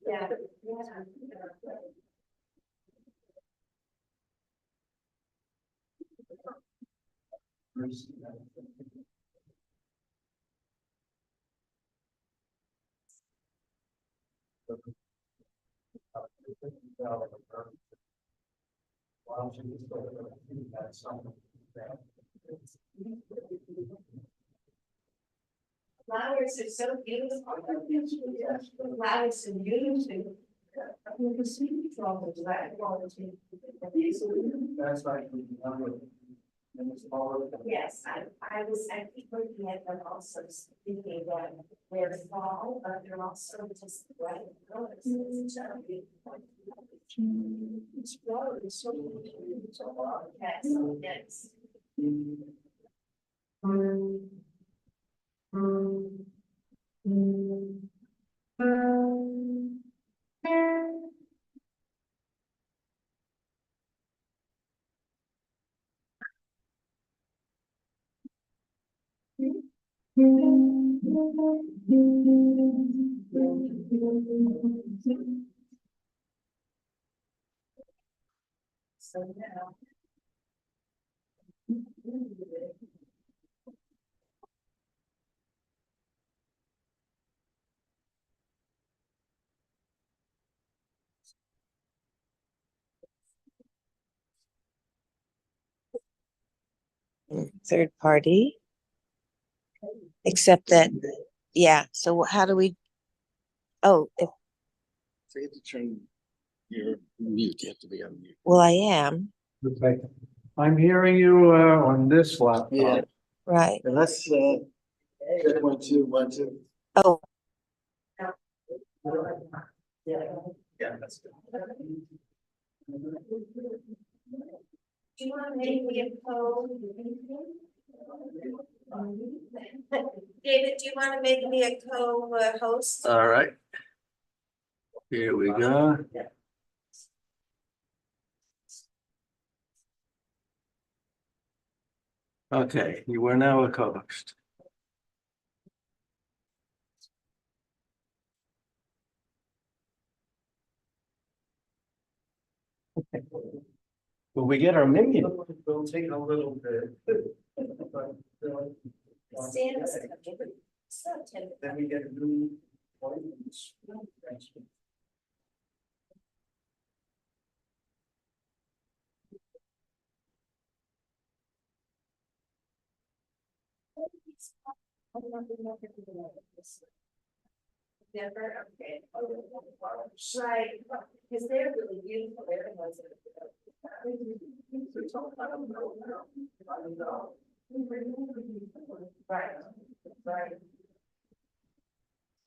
Yeah. Flowers are so beautiful. Flowers are beautiful. You can see from the black quality. That's like. Yes, I was actually looking at them also thinking that they're small, but they're also just bright colors. It's so beautiful. It's flowers, so beautiful. Yes, yes. So now. Third party. Except that, yeah, so how do we? Oh, So you have to turn your mute, you have to be on mute. well, I am, Okay, I'm hearing you on this laptop. Yeah, right. and let's check 1, 2, 1, 2. Oh, Yeah, that's good. Do you want to make me a poll? David, do you want to make me a co-host? All right. Here we go. Okay, you are now a co-host. Will we get our minion? It'll take a little bit. Stand. Then we get a new. Never, okay. Right, because they're really beautiful, they're the ones that. Right, right.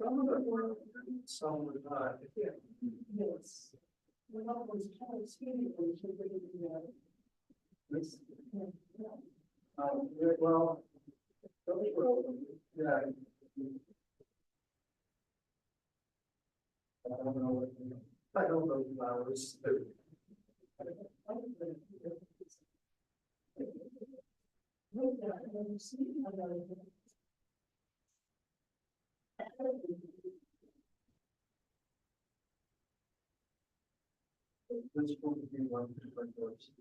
Some of them were, some were not. Yes. This. Well. Yeah. I don't know. I don't know flowers. This will be one different doors.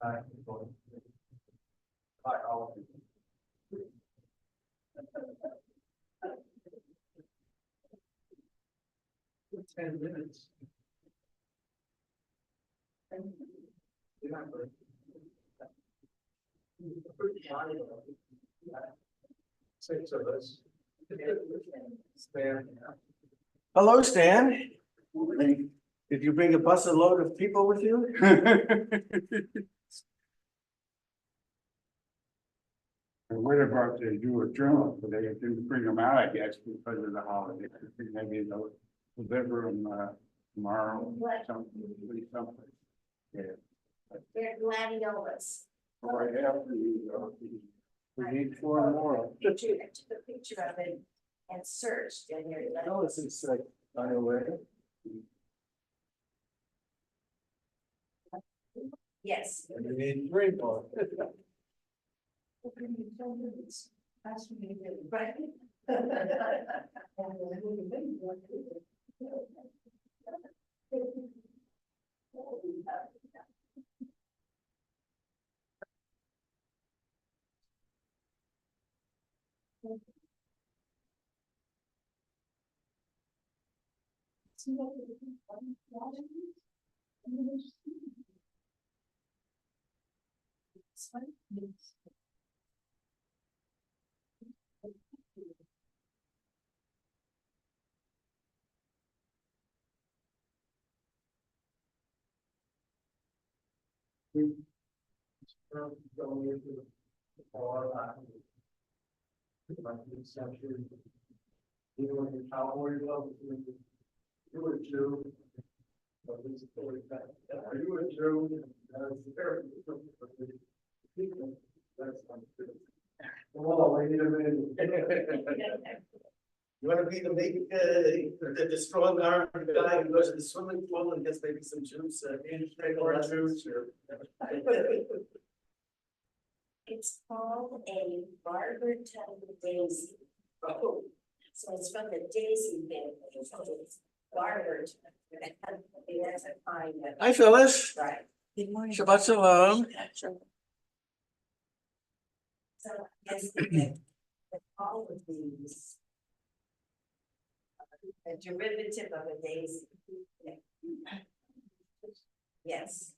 Hi, all of you. 10 minutes. Six of us. Stan. Hello, Stan. Did you bring a bus load of people with you? And what about they do a journal, but they didn't bring them out, I guess, because of the holiday. I think maybe they'll deliver them tomorrow, something. Yeah. They're gladiolas. Right after you go. We need four more. I took a picture of it and searched and there. No, this is like, by the way. Yes. We need three more. Right. Oh, wait a minute. You wanna be the big, the strong arm guy who goes to the swimming pool and gets maybe some juice, or juice, or. It's called a Barberton daisy. Oh, So it's from the daisy family. So it's Barberton. That's a kind of. Hi, Phyllis. Right. Good morning. Shabbat shalom. So I guess that all of these. A derivative of a daisy. Yes.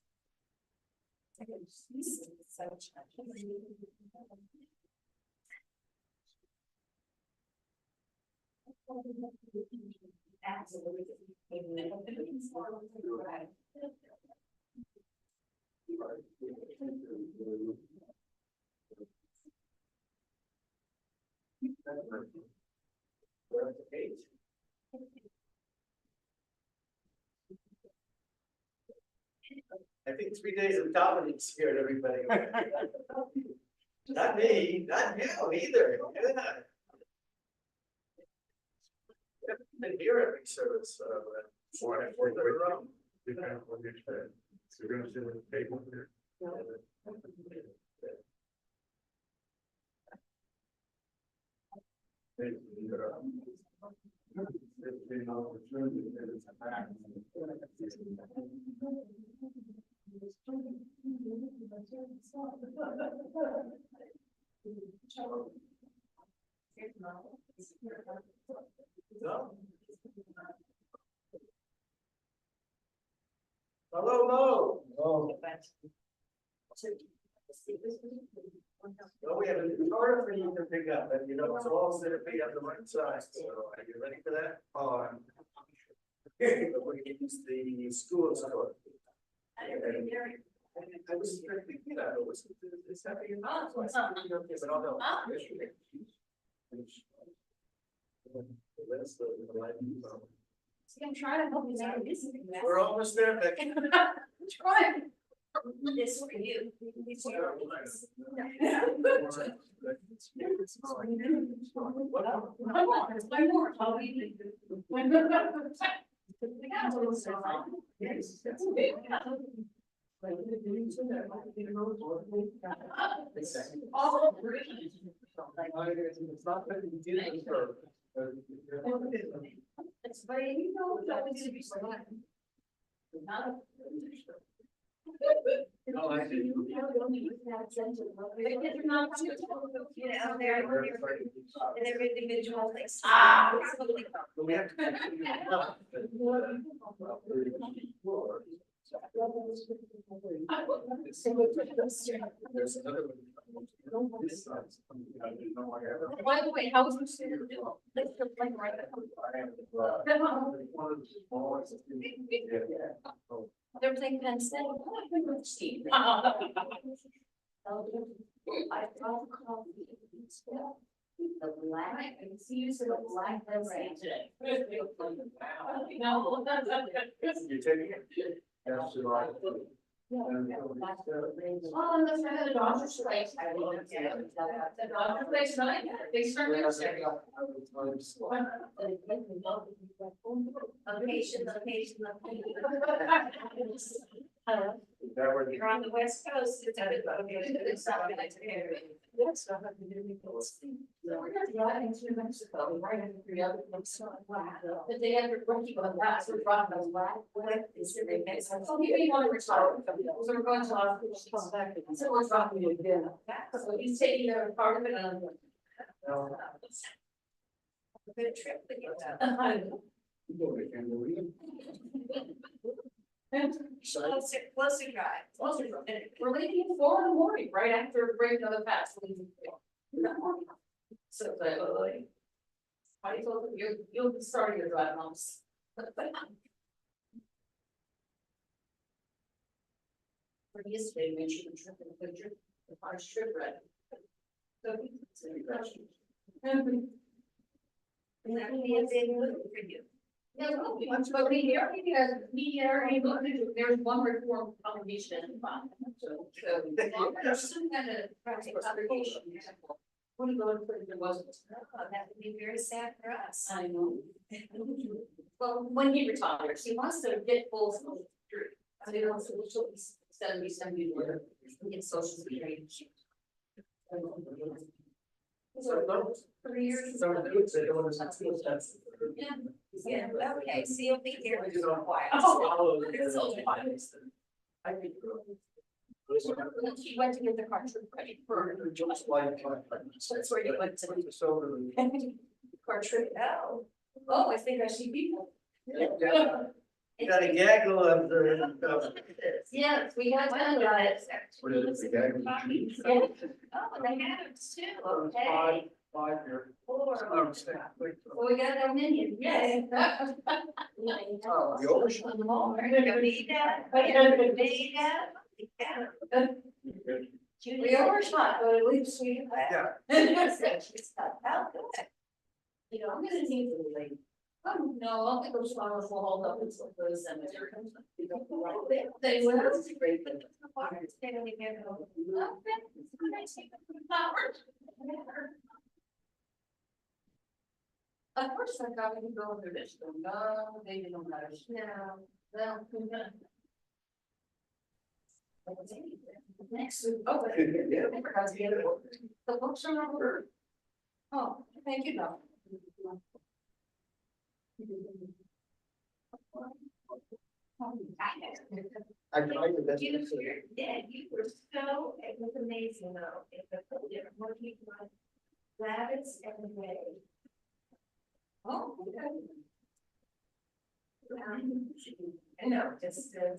I think 3 days of dominance scared everybody. Not me, not you either. Yeah. Been here every service, so. You're gonna sit at the table here. No? Hello, no. Well, we have a guitar for you to pick up, and you know, it's all set to be on the right side, so are you ready for that? We're gonna use the school score. I was thinking that, it was, it's happening. But I'll know. That's the line. See, I'm trying to help you out. We're almost there, Becky. Trying. This for you. It's very, you know, that was to be so. No, I didn't. And they're individual things. But we have to. There's another one. This side's coming out, you know, I have- By the way, how was your student doing? Let's go play right One of the smallest. Yeah. Oh. They're playing Penn State. I brought coffee. The black, I can see you the black beverage. No. You taking it? Yes, July. Well, let's have the Dodgers place. The Dodgers place tonight, they certainly are. Location. That would be. You're on the west coast, it's something like area. Yes. So we're not driving through Mexico, right in the other place. But they have a rookie on that, so we're driving those black. Is it Mexico? Oh, you want to retire? So we're going to our. So we're dropping it again. So he's taking their part of it and. A good trip to get that. Closer drive. We're leaving at 4 in the morning, right after breaking another fast. So, I told you, you'll be starting your drive homes. For yesterday, we mentioned the trip in the picture, the first trip, right? So, it's a question. And that will be a big move for you. Yeah, well, but we are able to do, there's one reform obligation in the file. So there's some kind of practice obligation. What do you go and put if there wasn't? That would be very sad for us. I know. Well, when he retires, he wants to get full social security. So he wants to, 70 where he gets social security. So 3 years. Yeah, okay, so you'll be here for a while. It's so fun. He went to get the car trip ready for. That's where he went to. Car trip, oh, I think I see people. You got a gaggle of the. Yes, we had done that. What is it, the gaggle? Oh, they had it too, okay. 5 here. 4. Well, we got our minion, yay. Oh, the ocean. We overshot, but at least we. Yeah. You know, I'm gonna need the lady. Oh, no, I'll think those flowers will hold up until the cemetery comes. They will. They don't even know. Of course, I thought we could go over this, but no, they didn't let us know. Well, next, oh, the books are over. Oh, thank you, Doc. I tried the best. You were so, it was amazing though, it was so different, more people like rabbits every day. Oh, okay. I know, just the.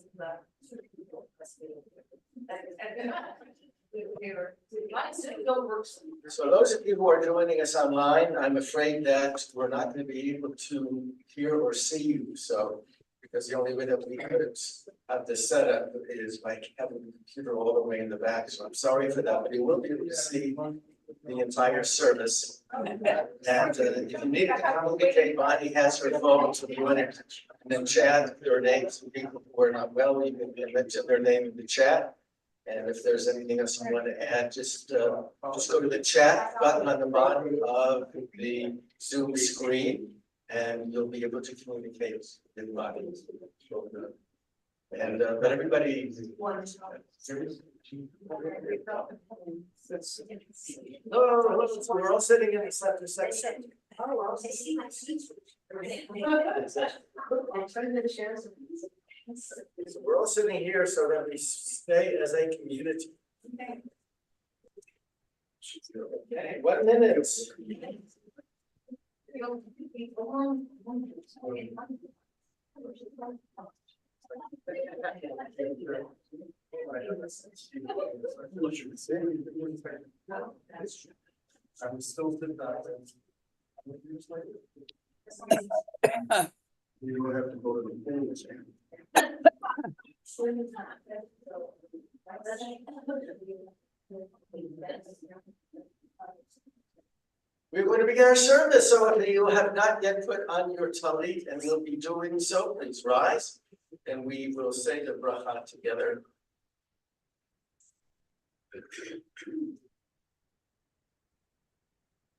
So those of you who are joining us online, I'm afraid that we're not going to be able to hear or see you, so. Because the only way that we could have this set up is by having the computer all the way in the back, so I'm sorry for that, but you will be able to see the entire service. And if you need to communicate, Bonnie has her phone, so if you want to, and then chat their names of people who are not well, you can mention their name in the chat. And if there's anything else you want to add, just go to the chat button on the bottom of the Zoom screen, and you'll be able to communicate with Bonnie. And but everybody. No, we're all sitting in the center section. Oh, well, they see my seats. So we're all sitting here so that we stay as a community. Okay, 1 minute. I'm still thinking about it. You don't have to go to the polls. We're going to begin our service, so if you have not yet put on your talit and will be doing so, please rise, and we will say the bracha together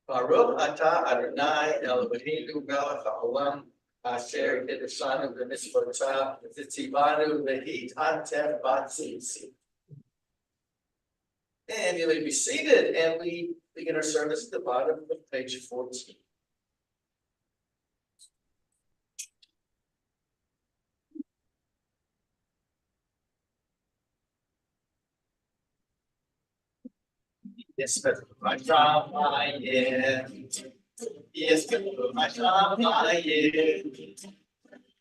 Baruch atah Adonai Eloheinu melech haolam asher kiddushanu b'mitzvotav v'tzivanu v'hitatev b'tzitzit. And you may be seated, and we begin our service at the bottom of page 14. Yes, but my job, yes, but my job,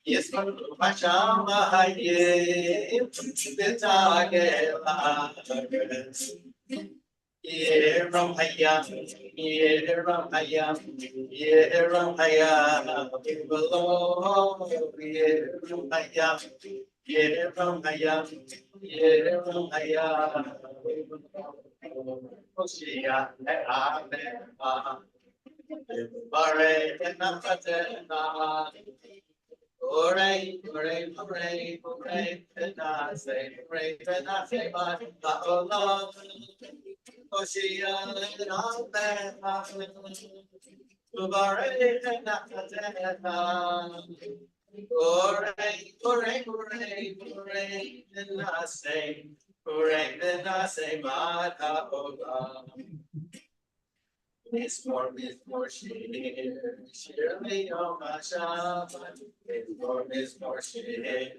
yes, but my job, Yeramaya, Yeramaya, Yeramaya, below, Yeramaya, Yeramaya, Yeramaya, Oshia, Amen, Bare, Enapatena, Ore, ore, ore, ore, tenase, ore, tenase, but the Allah, Oshia, Amen, Bare, Enapatena, Ore, ore, ore, ore, tenase, ore, tenase, but the Allah. His form is more sheer, surely on my Shabbat. His form is more sheer,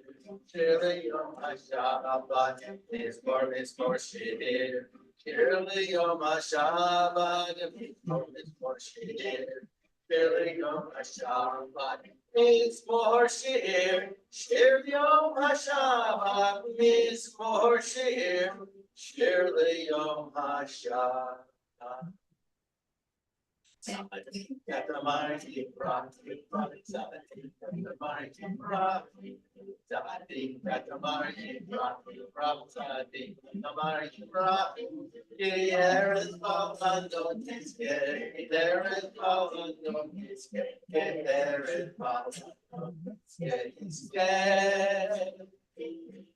surely on my Shabbat. His form is more sheer, surely on my Shabbat. His form is more sheer, surely on my Shabbat. His more sheer, surely on my Shabbat. His more sheer, surely on my Shabbat. Got the mighty rock, the mighty rock, the mighty rock, the mighty rock. There is power on this day, there is power on this day, there is power on this day.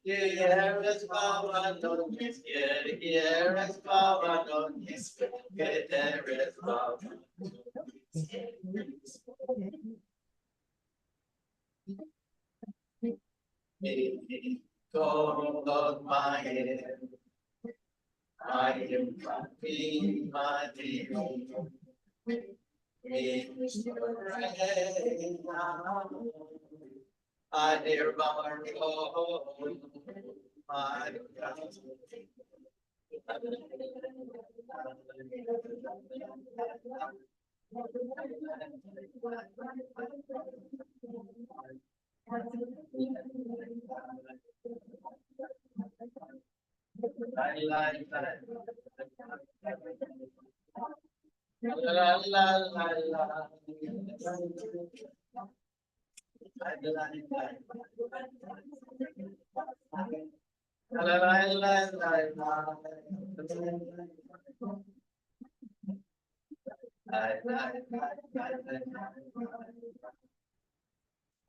Here is power on this day, here is power on this day, there is power. God of my head, I am happy, my dear. I hear my Lord, my God. La la la la.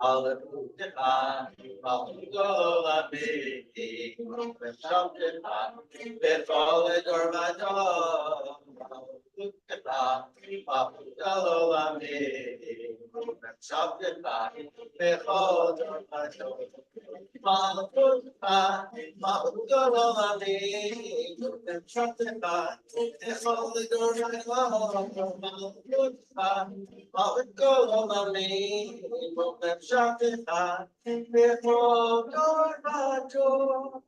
Hallelujah, hallelujah, baby. Something with all the door my door. Hallelujah, baby. Something with all the door my door. Hallelujah, baby. Something with all the door my door. Hallelujah, me, but them shouting at before your door.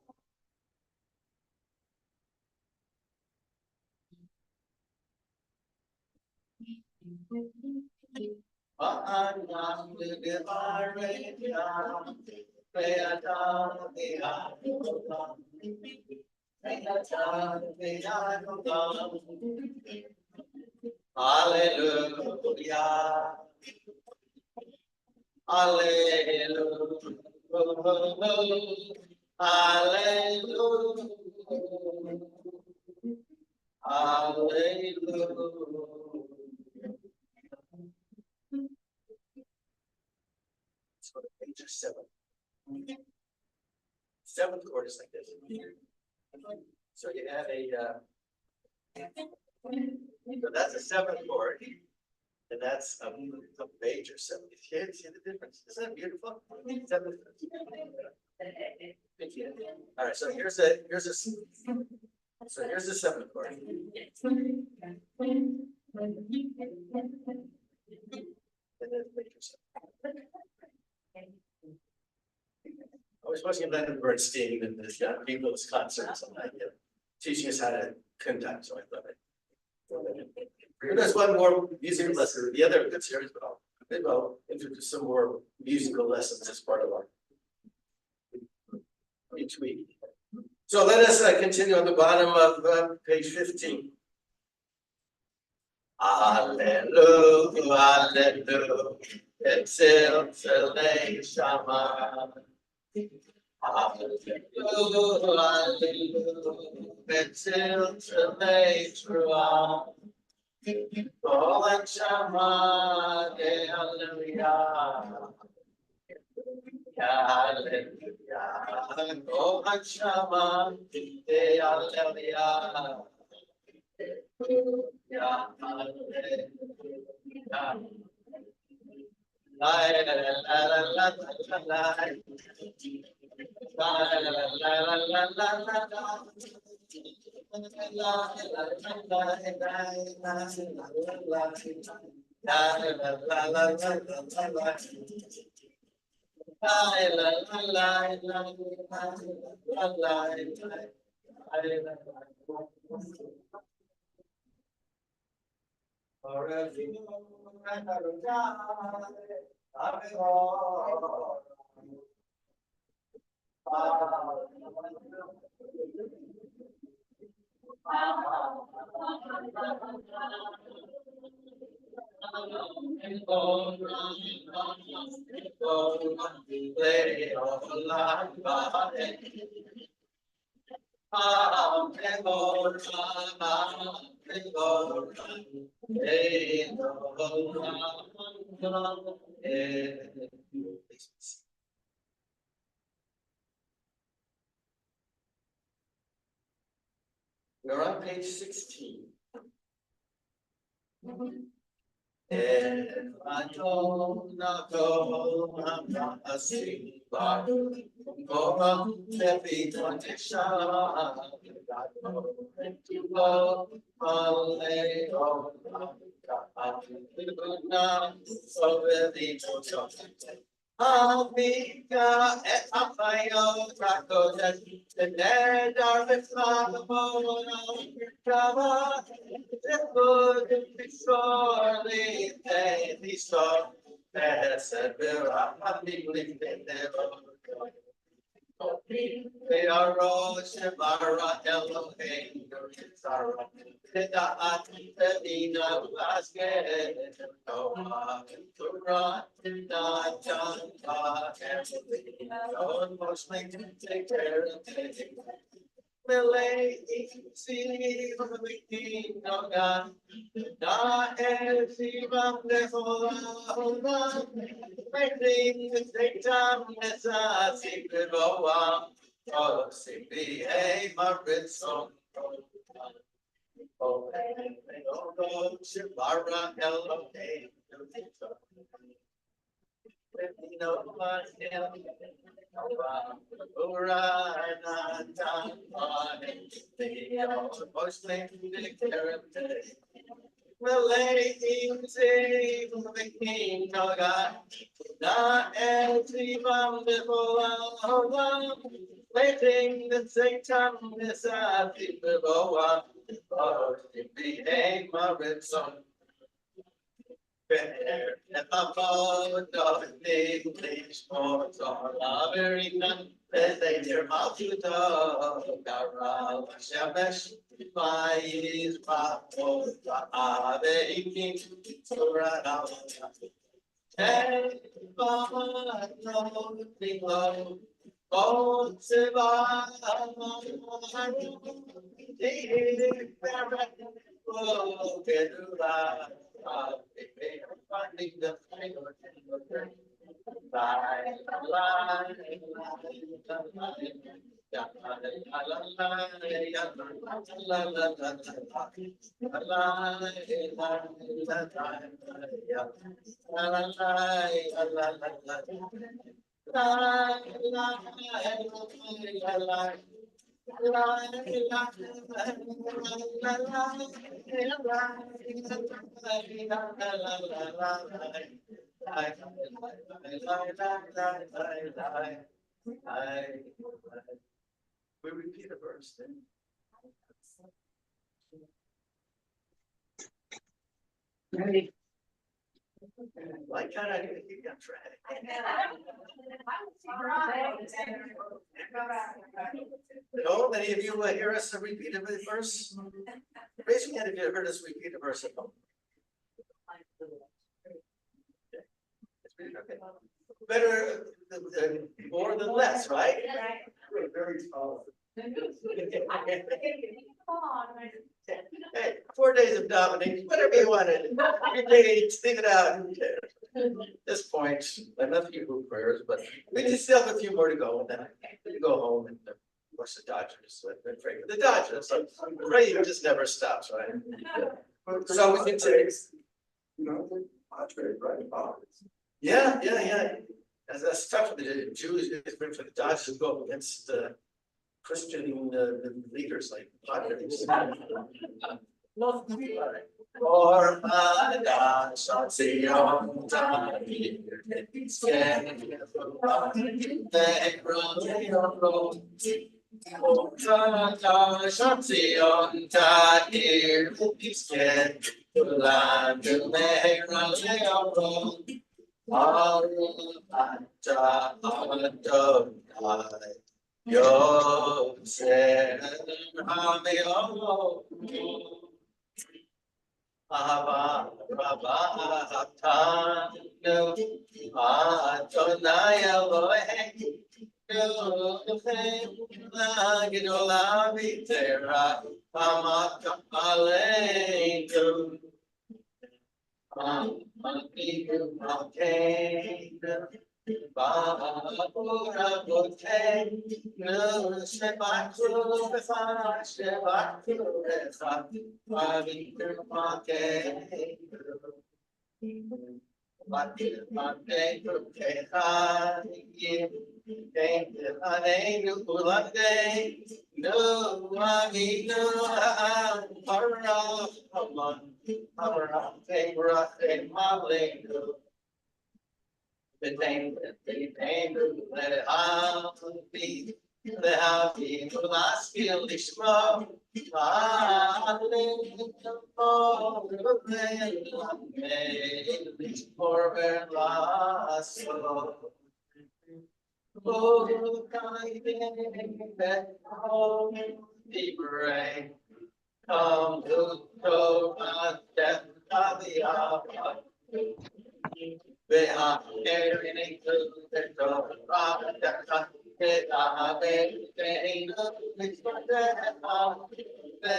I'm not with the Arabia, Beata, the Anuga, Beata, the Anuga. Hallelujah. Hallelujah. Hallelujah. Hallelujah. Let's go to page 7. Seventh chord is like this. So you have so that's a 7-chord. And that's a major 7. See the difference? Isn't that beautiful? 7. All right, so here's a 7-chord. And then major 7. I was watching Leonard Bernstein and this young people's concerts and like teaching us how to conduct, so I love it. And there's one more music lesson. The other good series, but I'll introduce some more musical lessons as part of our each week. So let us continue on the bottom of page 15. Alleluia, alleluia, exil, Shama. Alleluia, exil, Shama. Oh, and Shama, hallelujah. Hallelujah. Oh, and Shama, hallelujah. Yeah, hallelujah. La la la la la la la. We're on page 16. And I don't know a single bar. Oh, every condition. Amiga et apayo tracodes, the dead are the flammable cover. The good be surely they saw. As a vera, they are all Shivara Elohim, Sarah. Nina Vasquez, Noah, Tura, Najan, and mostly take care of it. Malay, see the king of God. Na Esivam Nehola, waiting to take time as I see the Boa. Oh, see me, a Marit song. Oh, Shivara Elohim. No one else. Waiting the same time as I think the boa, oh, it became my red song. And my phone doesn't English for all very none. They dear mouth to the Gara, Shamesh, my is Papo, Ave King, Surana. And Baba, no, below. Oh, Siva, oh, Kedula, finding the final We repeat a verse then. Why can't I keep you on track? No, many of you hear us repeat a verse? Raise your hand if you heard us repeat a verse at home. Better more than less, right? We're very tall. Hey, 4 days of dominating, whatever you wanted. Every day, stick it out. At this point, enough Hebrew prayers, but we just still have a few more to go, and then we go home and watch the Dodgers. So I've been praying for the Dodgers. So praying just never stops, right? So we can say, yeah. That's tough for the Jews, it's been for the Dodgers to go up against Christian leaders like Padres. No, or Yo, Shir Ami, Ava Rabba Hatanu Adonai Elohim Gidola Vitera Amaka Aleinu Amigu Malkeinu Ba'ura Boteinu Shebakru Becha Shebakru Becha Amigu Malkeinu Come to death of the hour. They are carrying to the door of the country. They are carrying to the door. They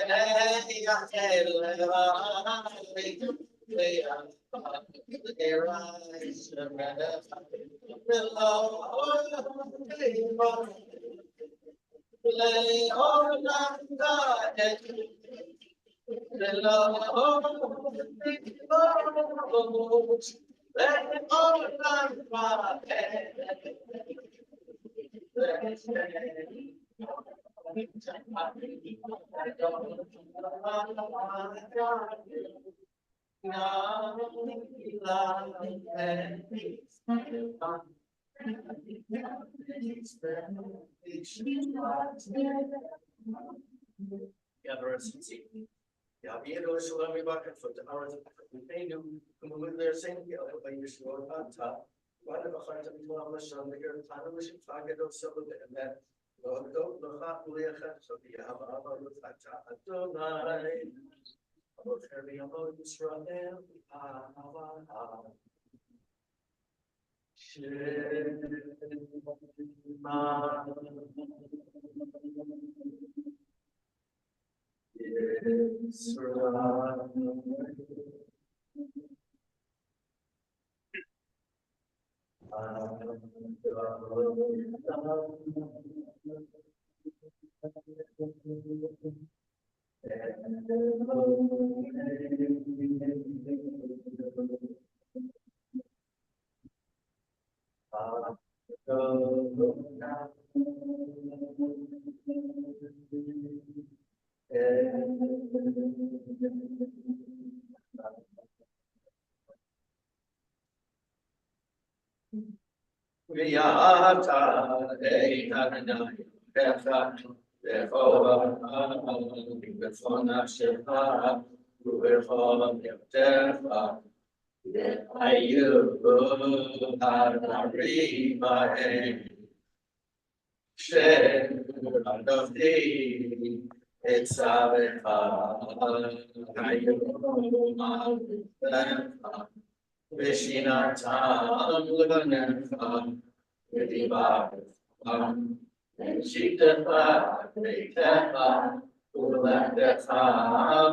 Ja, wir sollen wir machen von der Arbeit. Wir wir sehen ja bei ihr schon an. Weil wir heute mit einer schon mit der Tanwische Frage doch so der doch noch hat wir hat so die aber das hat Adonai. Aber wir haben Israel Viata Ekanana Befa Befova Befona Shefa Befona Defa Ayu Harima Shed of thee it's a Ayu Vishinatam Luganam Vidiva Shitafa Vitefa Ulandefa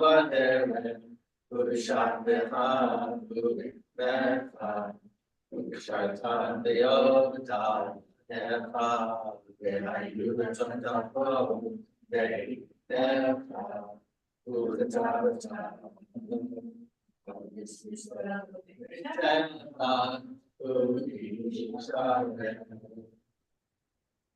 Vadere Ushandefa Uvinefa Ushatan Deota Nefa Venayutantapo They Nefa Ulatavata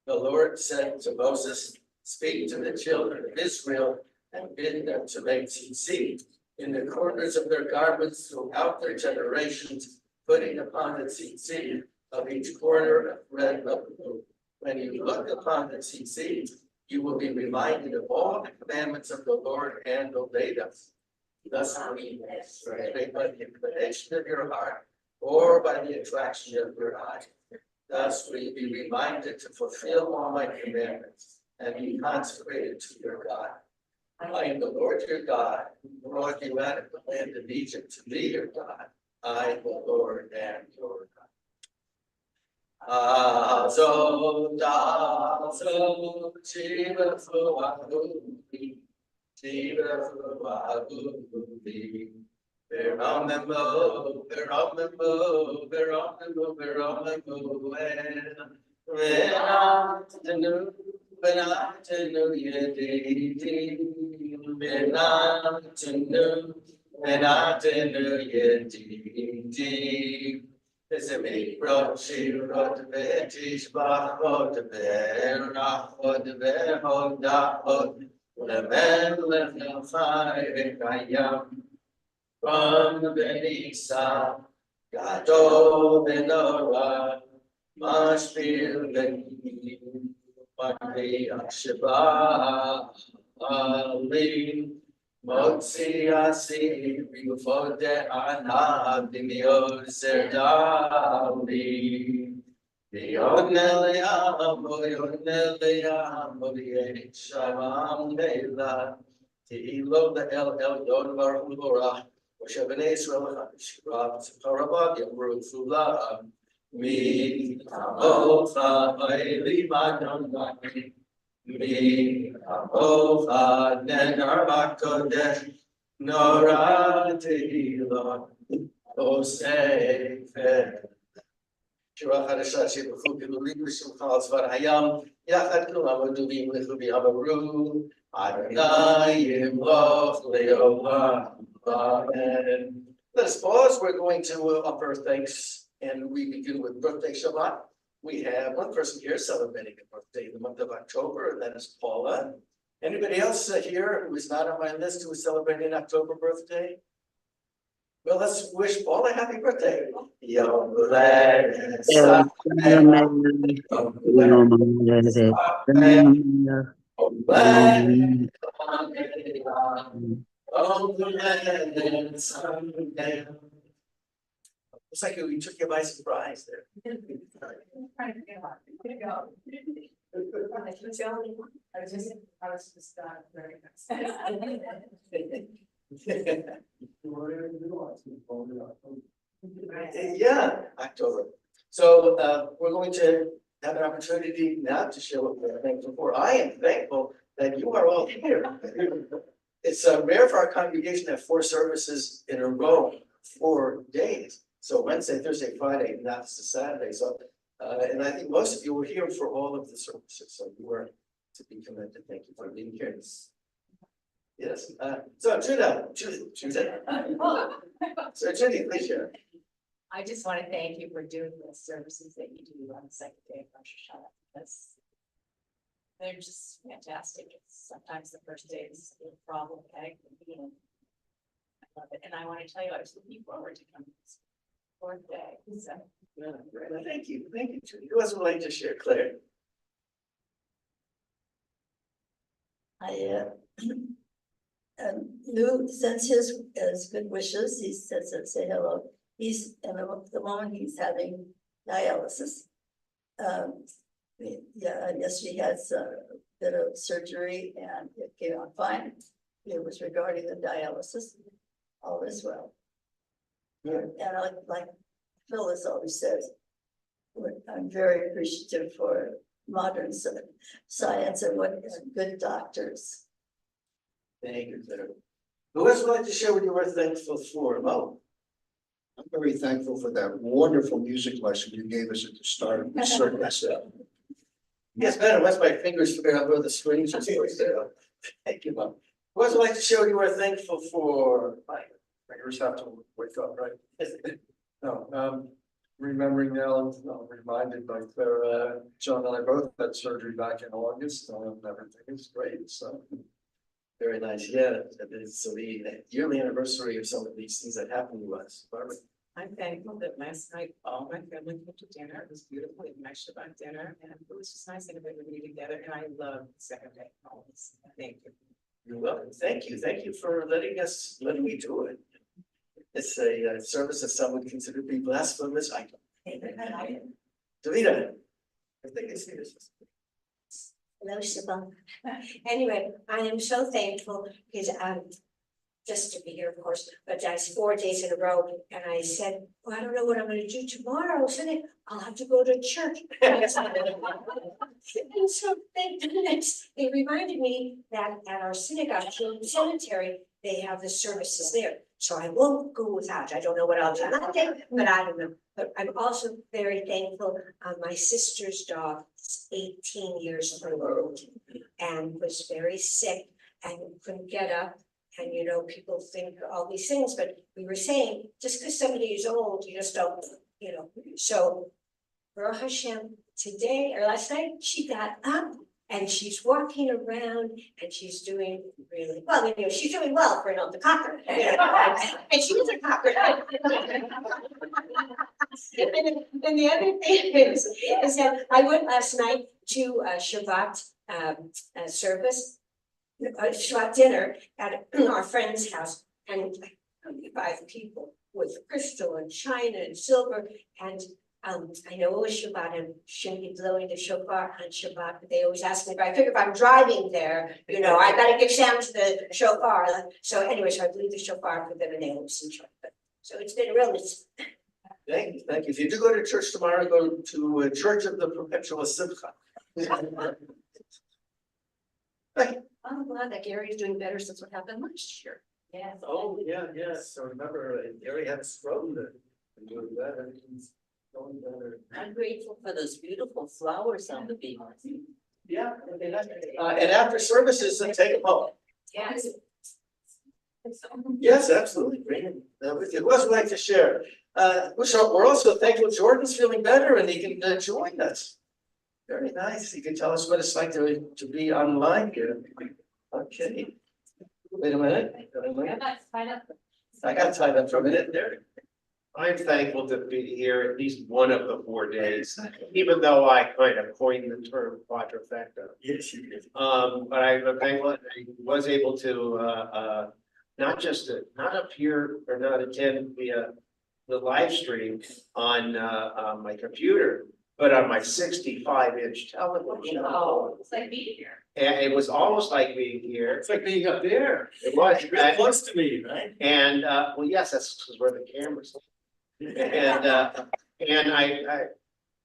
The Lord said to Moses, speak to the children of Israel and bid them to make tzitzit in the corners of their garments throughout their generations, putting upon the tzitzit of each corner a thread of blue. When you look upon the tzitzit, you will be reminded of all the commandments of the Lord and obey them. Thus we straight by the inclination of your heart or by the attraction of your eye. Thus will you be reminded to fulfill all my commandments and be consecrated to your God. I am the Lord your God, who brought you out of the land of Egypt to be your God. I, the Lord, am your God. They're on the move, they're on the move, they're on the move, they're on the move. When I'm to know, when I'm to know you, when I'm to know, when I'm to know you, there's a big broad she wrote the bed, she's back on the bed, rock on the bed, hold up, hold the man left no fire in Kayam. From the Benisa, Gato Benora, Mashpil Beni, Mandi Akshaba, Ali, Motsi Asi, Bifode Ana, Dimio Serdali, Dioneliam, Shabam Nela, Tilo the El Don Barulora. Shabane Israel Shirab Parabag Yamru Sula Me Ofa Baili Badan Baki Me Ofa Nenarbakodesh Nora Tehila Osefe Shirah Hadashashi Bukhubi Lulibushim Khalas Varayam Yahad Kulamadu Lihubi Amaru Adonai Yimloch Leolam. And let us pause. We're going to offer thanks, and we begin with birthday Shabbat. We have one person here celebrating a birthday in the month of October, and that is Paula. Anybody else here who is not on my list who is celebrating an October birthday? Well, let's wish Paula a happy birthday. Looks like we took you by surprise there. I was just very Yeah, October. So we're going to have an opportunity now to share what we're thankful for. I am thankful that you are all here. It's rare for our congregation to have 4 services in a row, 4 days. So Wednesday, Thursday, Friday, not to Saturday. So, and I think most of you were here for all of the services. So you were to be commended. Thank you for being here. Yes. So Judah. So Judy, please share. I just want to thank you for doing the services that you do on the second day of Rosh Hashanah, because they're just fantastic. It's sometimes the first day is a problematic and I love it. And I want to tell you, I was looking forward to coming this 4th day. So Yeah, great. Thank you, Judy. Who else would like to share, Claire? I Lou sends his good wishes, he says, say hello, he's, at the moment, he's having dialysis. Yeah, I guess she has a bit of surgery and it came out fine, it was regarding the dialysis, all is well. And like Phyllis always says, I'm very appreciative for modern science and what good doctors. Thank you, Claire. Who else would like to share what you were thankful for? Mo? I'm very thankful for that wonderful music lesson you gave us at the start of the service. Yes, better, once my fingers figure out where the strings are supposed to go. Thank you, Mo. Who else would like to share what you were thankful for? Mike? Fingers have to wake up, right? No, remembering now, I'm reminded by Claire, John and I both had surgery back in August, and everything is great, so. Very nice, yeah, it's the yearly anniversary of some of these things that happened to us. Barbara? I'm thankful that last night all my family came to dinner. It was beautiful. We had nice Shabbat dinner and it was just nice to have everybody together. And I love the second day always. Thank you. You're welcome. Thank you for letting me do it. It's a service that some would consider to be blasphemous. I don't. Davida. I think it's this. Hello, Shabbat. Anyway, I am so thankful because just to be here, of course, but that's 4 days in a row. And I said, well, I don't know what I'm gonna do tomorrow. So then I'll have to go to church. And so thank goodness, they reminded me that at our synagogue, cemetery, they have the services there. So I won't go without. I don't know what I'll do that day, but I don't know. But I'm also very thankful. My sister's dog is 18 years old and was very sick and couldn't get up. And you know, people think all these things, but we were saying just because somebody is old, you just don't, you know. So Baruch Hashem, today or last night, she got up and she's walking around and she's doing really well. You know, she's doing well for an old cocker. You know, and she was a cocker. And the other thing is that I went last night to a Shabbat service, a Shabbat dinner at our friend's house, and like 25 people with crystal and china and silver. And I know it was Shabbat and shouldn't be blowing the shofar on Shabbat, but they always ask me, but I figure if I'm driving there, you know, I gotta give sound to the shofar. So anyway, so I blew the shofar for them and they always enjoy it. So it's been a real mitzvah. Thank you. If you do go to church tomorrow, go to a Church of the Perpetual Simcha. I'm glad that Gary is doing better since what happened last year. Yes. Oh, yeah, so remember, Gary had a stroke and doing that, and he's going better. I'm grateful for those beautiful flowers on the beach. Yeah, and after services, then take them home. Yes. Yes, absolutely, bring him with you. Who else would like to share? We're also thankful Jordan's feeling better and he can join us. Very nice. He can tell us what it's like to be online here. Okay. Wait a minute. I got tied up for a minute there. I'm thankful to be here at least one of the 4 days, even though I kind of coined the term quadrifecta. Yes, you did. But I'm thankful that I was able to not appear or not attend the live stream on my computer, but on my 65-inch television. Oh, it's like being here. And it was almost like being here. It's like being up there. It was. You're really close to me, right? And well, yes, that's where the cameras. And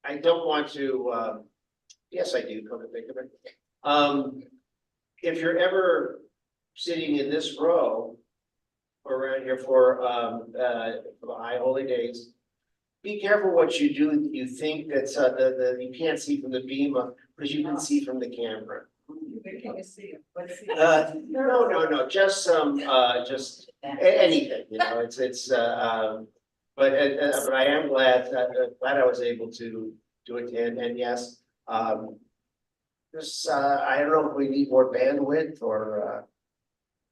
I don't want to. Yes, I do. Come to think of it. If you're ever sitting in this row around here for the High Holy Days, be careful what you do. You think that's you can't see from the beam of, because you can see from the camera. Can you see it? No, just some, anything, you know, but I am glad I was able to attend, and yes, I don't know if we need more bandwidth or,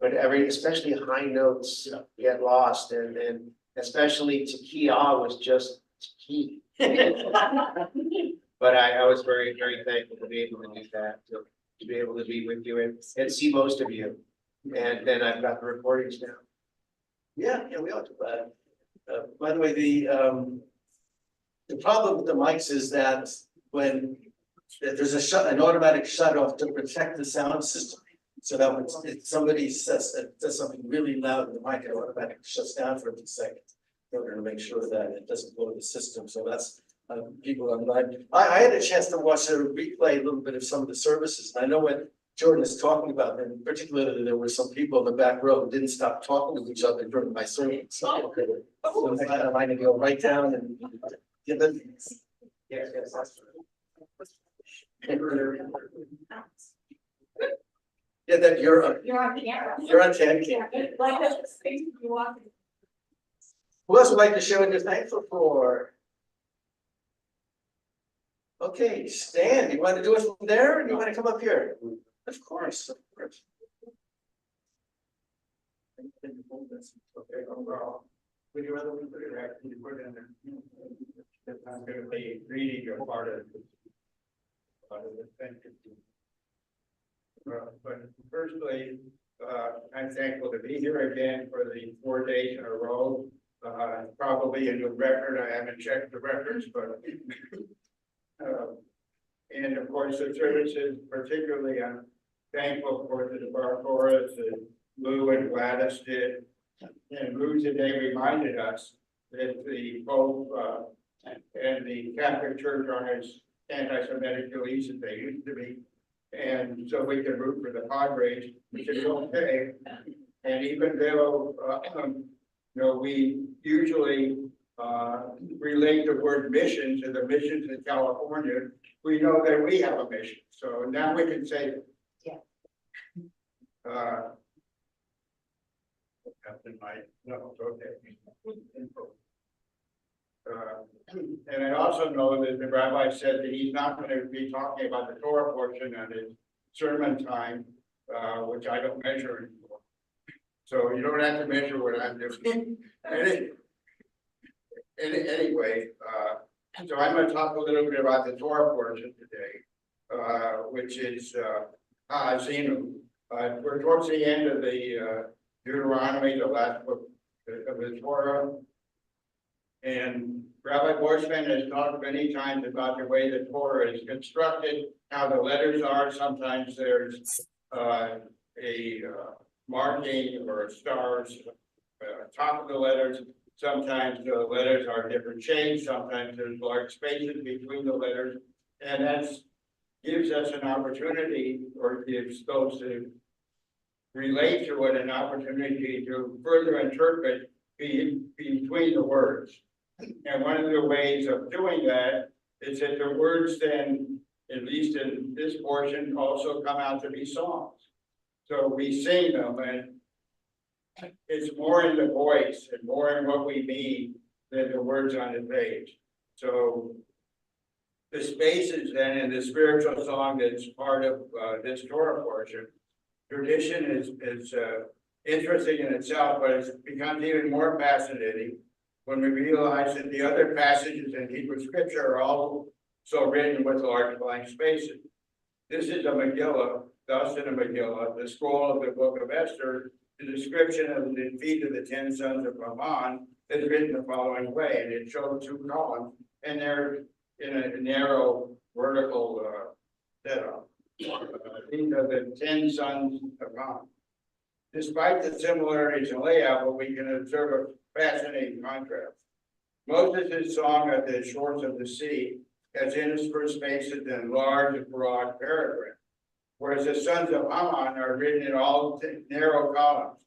but especially high notes get lost, and especially Tekiah was just key. But I was very, very thankful to be able to do that, to be able to be with you and see most of you. And then I've got the recordings now. Yeah, we ought to, by the way, the problem with the mics is that when there's an automatic shut off to protect the sound system. So that when if somebody says something really loud in the mic, it automatically shuts down for a few seconds. In order to make sure that it doesn't blow the system, so that's, people online. I had a chance to watch a replay, a little bit of some of the services, and I know what Jordan is talking about, and particularly there were some people in the back row who didn't stop talking to each other during my sermon. So I might go right down and give it. Yes, that's Yeah, that you're on camera. camera. Like this, you walk. Who else would like to share what you're thankful for? Okay, Stan, you want to do it from there, or you want to come up here? Of course, of course. Okay, overall, would you rather we put it actually put in there? If I'm gonna be reading a part of the thing. But firstly, I'm thankful to be here again for the 4 days in a row. Probably a new record. I haven't checked the records, but and of course the services, particularly I'm thankful for the bar chorus that Lou and Gladys did. And Lou today reminded us that the Pope and the Catholic Church aren't as anti-Semitic beliefs as they used to be. And so we can root for the Padres, which is okay. And even though, we usually relate the word mission to the missions in California, we know that we have a mission. So now we can say, Captain Mike, no, it's okay. And I also know that the rabbi said that he's not going to be talking about the Torah portion on his sermon time, which I don't measure anymore. So you don't have to measure what I'm doing. Anyway, so I'm going to talk a little bit about the Torah portion today, which is Ha'azinu. We're towards the end of the Deuteronomy, the last book of the Torah. And Rabbi Borsman has talked many times about the way the Torah is constructed, how the letters are. Sometimes there's a marking or stars top of the letters. Sometimes the letters are different shapes. Sometimes there's large spaces between the letters. And that gives us an opportunity, or gives those who relate to it an opportunity to further interpret between the words. And one of the ways of doing that is that the words then, at least in this portion, also come out to be songs. So we sing them, and it's more in the voice and more in what we mean than the words on the page. So the spaces then in the spiritual song that's part of this Torah portion, tradition is interesting in itself, but it becomes even more fascinating when we realize that the other passages in Hebrew scripture are also written with large blank spaces. This is a Megillah, thus in a Megillah, the scroll of the book of Esther, the description of the defeat of the 10 sons of Haman is written the following way, and it shows 2 columns, and they're in a narrow vertical setup. These are the 10 sons of Haman. Despite the similarities in layout, we can observe a fascinating contrast. Moses' song at the shores of the sea has interspersed spaces in large, broad paragraphs, whereas the sons of Haman are written in all narrow columns.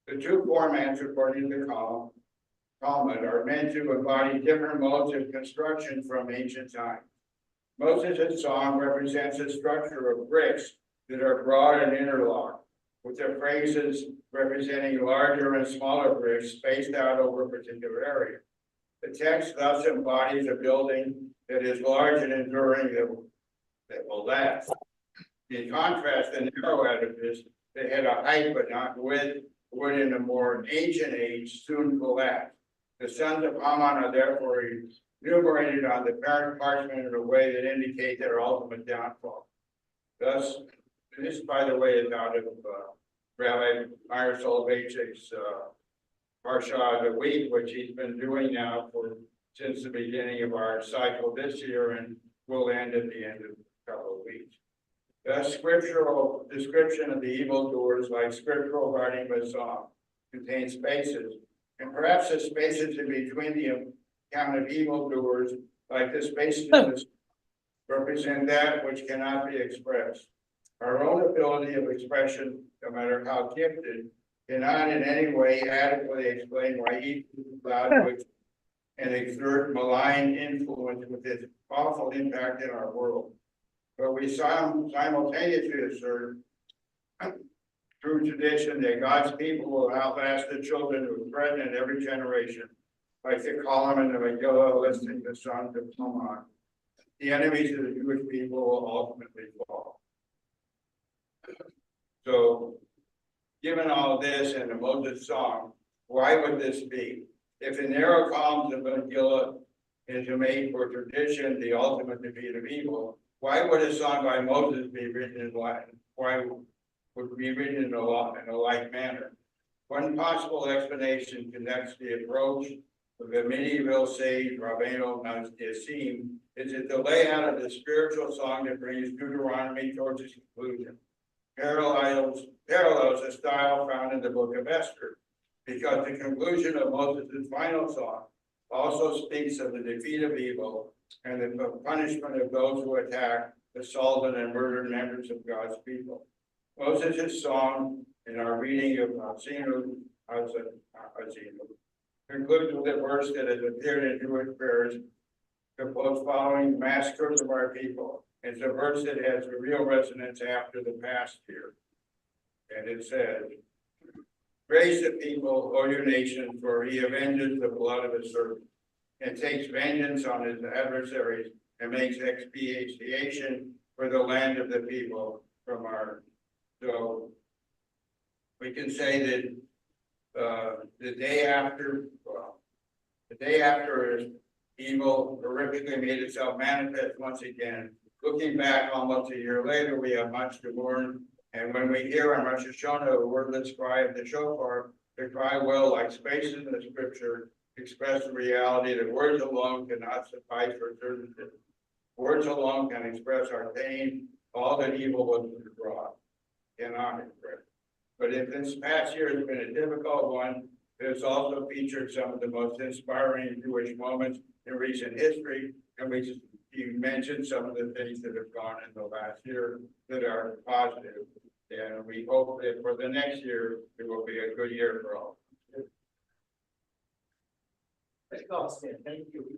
The 2 formats, according to the Talmud, are meant to embody different modes of construction from ancient times. Moses' song represents a structure of bricks that are broad and interlocked, with the phrases representing larger and smaller bricks spaced out over a particular area. The text thus embodies a building that is large and enduring that will last. In contrast, the narrow edifice that had a height but not width would in a more ancient age soon collapse. The sons of Haman are therefore enumerated on the parent parchment in a way that indicates their ultimate downfall. Thus, this, by the way, is out of Rabbi Meyer Soloveitchik's Parsha of the Week, which he's been doing now since the beginning of our cycle this year, and will end at the end of a couple of weeks. The scriptural description of the evildoers, like scriptural writing of a song, contains spaces, and perhaps the spaces in between the account of evildoers, like the spaces in the represent that which cannot be expressed. Our own ability of expression, no matter how gifted, cannot in any way adequately explain why evil is allowed to and exert malign influence with its awful impact in our world. But we simultaneously assert through tradition that God's people will outlast the children who threaten in every generation, like the column in the Megillah listing the sons of Haman. The enemies of the Jewish people will ultimately fall. So, given all this and the Moses song, why would this be? If the narrow columns of Megillah is made for tradition, the ultimate defeat of evil, why would a song by Moses be written in Latin? Why would it be written in a like manner? One possible explanation connects the approach of the medieval sage Rabbeinu Nassim is that the layout of the spiritual song that brings Deuteronomy towards its conclusion parallels the style found in the book of Esther, because the conclusion of Moses' final song also speaks of the defeat of evil and the punishment of those who attack, assaulted, and murdered members of God's people. Moses' song in our reading of Azinu concludes with a verse that has appeared in Jewish prayers composed following massacres of our people. It's a verse that has a real resonance after the past year. And it says, "Praise the people, O your nation, for he avenges the blood of his servants, and takes vengeance on his adversaries, and makes expiation for the land of the people from our." So we can say that the day after evil horrifically made itself manifest once again, looking back almost a year later, we have much to learn. And when we hear on Rosh Hashanah the wordless cry of the shofar, the cry will, like spaces in the scripture, express the reality that words alone cannot suffice for certainty. Words alone can express our pain, all that evil was brought, cannot express. But if this past year has been a difficult one, it has also featured some of the most inspiring Jewish moments in recent history, and you mentioned some of the things that have gone in the last year that are positive. And we hope that for the next year, it will be a good year for all. Thank you.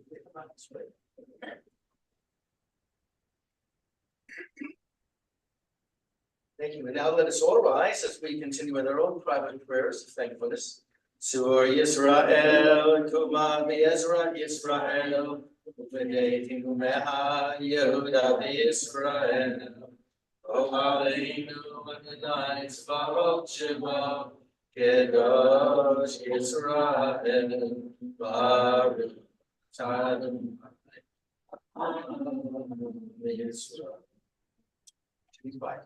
Thank you. And now let us all rise as we continue with our own private prayers of thankfulness. Sur Yisrael, Kuma Ezra Yisrael, Uvedeti Umeha Yehuda Yisrael. O Aleinu Adonai Tzvaot Shema, Kedosh Yisrael, Baruch Adonai. Yisrael. Bye.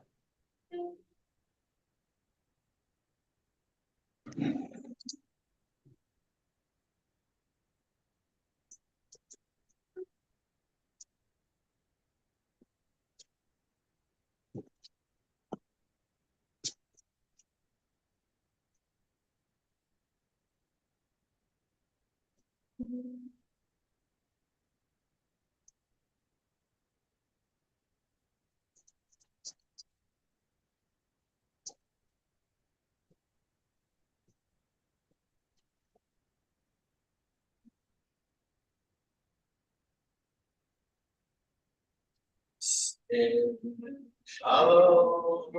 Shalom,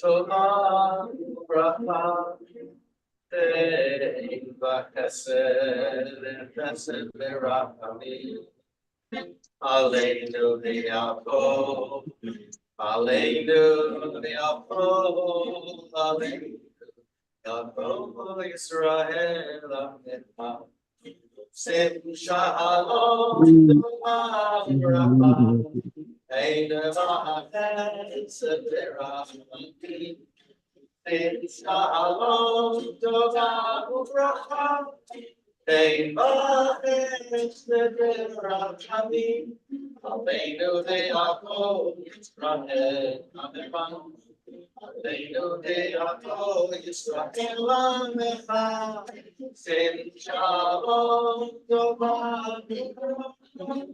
Tova, Bracha, Teva, Chesed, Chesed, Berachami, Aleinu V'Yaakov, Aleinu V'Yaakov, Aleinu V'Yaakov, Yisrael, Amen. Sin Shalom, Ein Vahetz Berachim, Sin Shalom, Tova Uvracha, Ein Vahetz Berachim, Aleinu De'akol Yisrael, Amen. Aleinu De'akol Yisrael, Amen. Sin Shalom, Tova Uvracha,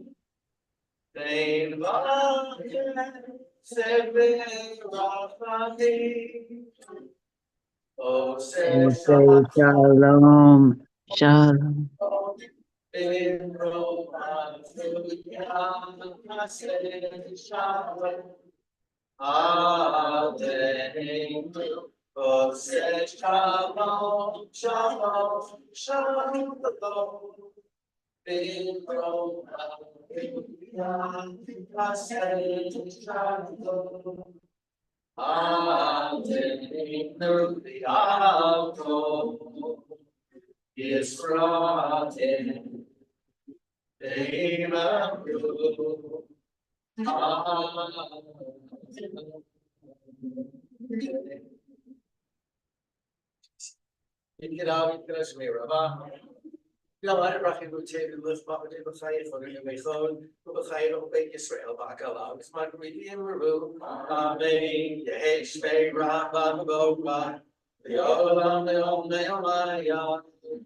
Ein Vahetz Berachim, O Oh, say say shalom, shalom. In Roma, I say shalom. Amen. Oh, say shalom, shalom, shalom. In Roma, I say shalom. Amen. The alto is rotten. Amen. Yalla Rachim Utev Lif Ba'Utev B'Chayim Chagim Mechon U'B'Chayim U'Beit Yisrael Ba'Akalam Isman Ridim Meru Amen Yehi Shvei Rabban B'Oba V'Yolam Ne'om Ne'omaya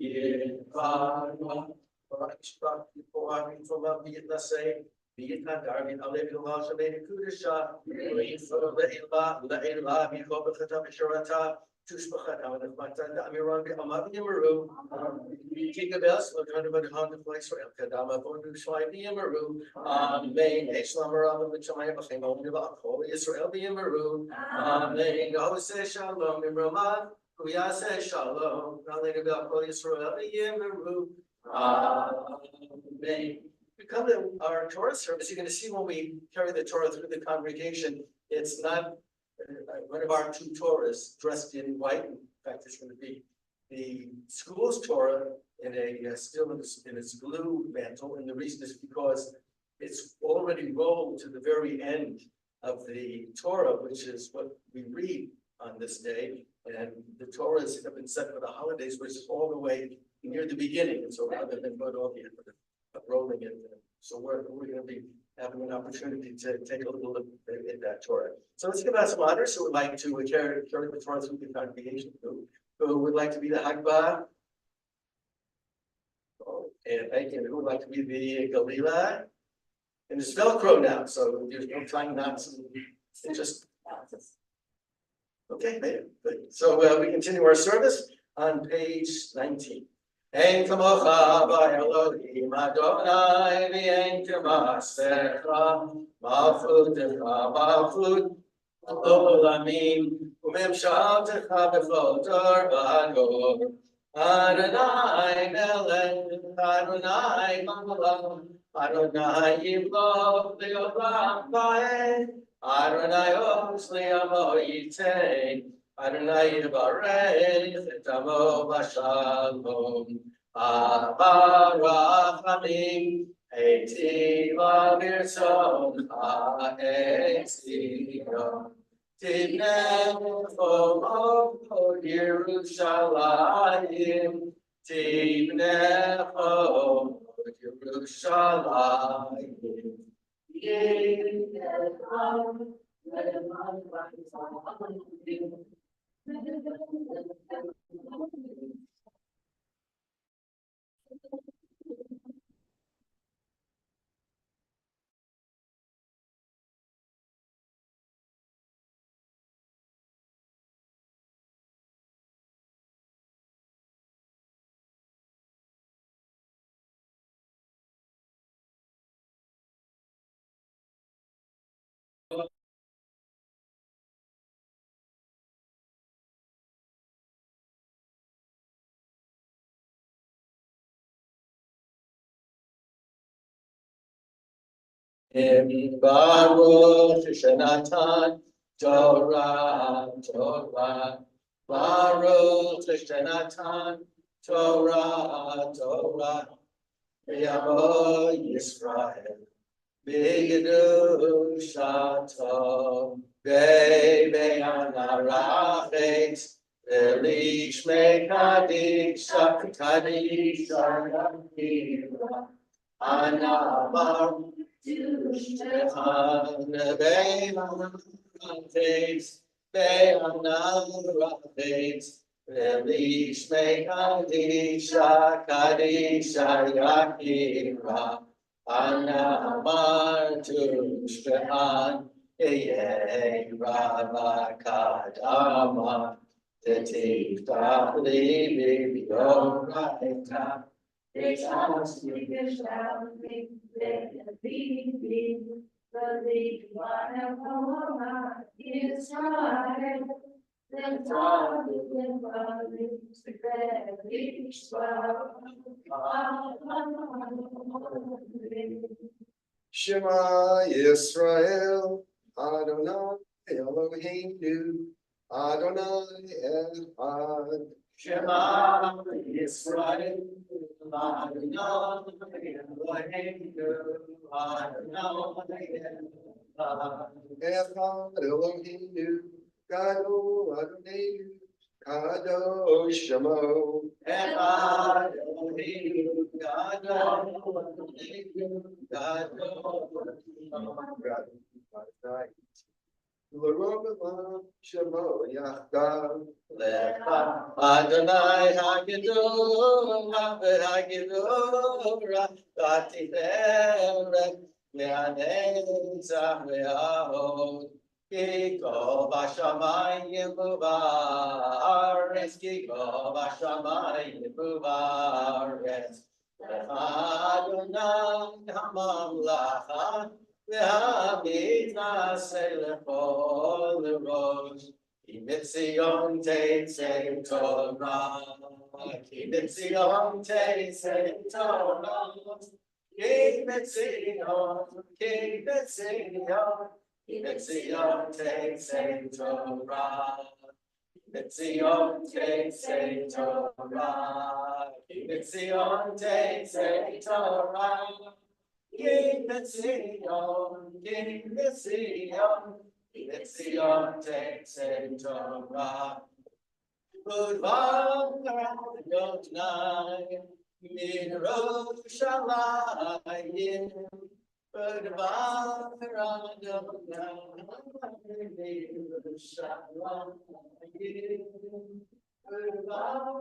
Yevara Barashbach Yipoah Yipolah V'Yitnasei V'Yitnadar V'Alev Yolal Shalei Kudusha V'Yitfor Le'ila Le'ila V'Yikol B'Chata V'Shorata Tushbachat Ha'Nefmatan Da'amiron V'Amav Yimeru Gigabels, Lodrona Honda Flex for Kadama Bondu Shwai Yamaru, Amen. Eslamara, which I have a thing only about Holy Israel Yamaru, Amen. Hose Shalom, Imraman, Kuyase Shalom, Nalina about Holy Israel Yamaru, Amen. We come to our Torah service, you're going to see when we carry the Torah through the congregation, it's not one of our two Torahs dressed in white. In fact, it's going to be the school's Torah in a still in its blue mantle, and the reason is because it's already rolled to the very end of the Torah, which is what we read on this day. And the Torahs have been set for the holidays, which is all the way near the beginning, and so rather than go to all the end of rolling it, so we're going to be having an opportunity to take a little look at that Torah. So let's give out some honors who would like to carry the Torah through the congregation. Who would like to be the Hagbah? Oh, and thank you. Who would like to be the Galila? And it's Velcro now, so there's no time not to. It's just okay, man. Good. So we continue our service on page 19. Ein kamocha ba'Elohim Adonai v'ein k'maasecha malchutecha malchut olamim u'memshaltecha b'chol dor v'dor Adonai melech Adonai malam Adonai yimloch le'olam va'ed Adonai os le'amo yitei Adonai yivarech et amo b'shalom Abarachamim Eitiva b'rtzon ha'etzion Tibnei chomo Yerushalayim Tibnei chomo Yerushalayim Baruch Shenatan Torah Torah Baruch Shenatan Torah Torah Yamo Yisrael, Bigadu Shato, Bebe Anarachet, Elish Mekadish, Kadish, Anakira, Anamar, Dushtan, Bebe Anarachet, Bebe Anarachet, Elish Mekadisha, Kadisha, Yakira, Anamar Tushbehan, Eye Rava Kadama, Tetifta Libi Yoraita, Exhaust me, shall be, the one of Allah is right. Then God will promise the very swell. Shema Yisrael, Adonai Eloheinu, Adonai Echad. Shema Yisrael, Adonai Eloheinu, Adonai Echad. Echad Eloheinu, Gadol Adonai, Kadosh Shemo. Echad Eloheinu, Gadol Eloheinu, Gadol. L'Robah Shemo Yachdav. Lecha Adonai Hagidol, Hagidol, Ratiferet, Le'anezah Le'ahod, Kiko Bashamayim Uvaretz, Kiko Bashamayim Uvaretz. Lecha Adonai HaMamlacha, Le'hamid Naseh Lechol Rosh. Kimitzion Teitze Torah, Kimitzion Teitze Torah, Kimitzion, Kimitzion, Kimitzion Teitze Torah, Kimitzion Teitze Torah, Kimitzion Teitze Torah, Kimitzion, Kimitzion. Kimitzion Teitze Torah, Udvar Adonai, Miroshalayim, Udvar Adonai, Miroshalayim, Udvar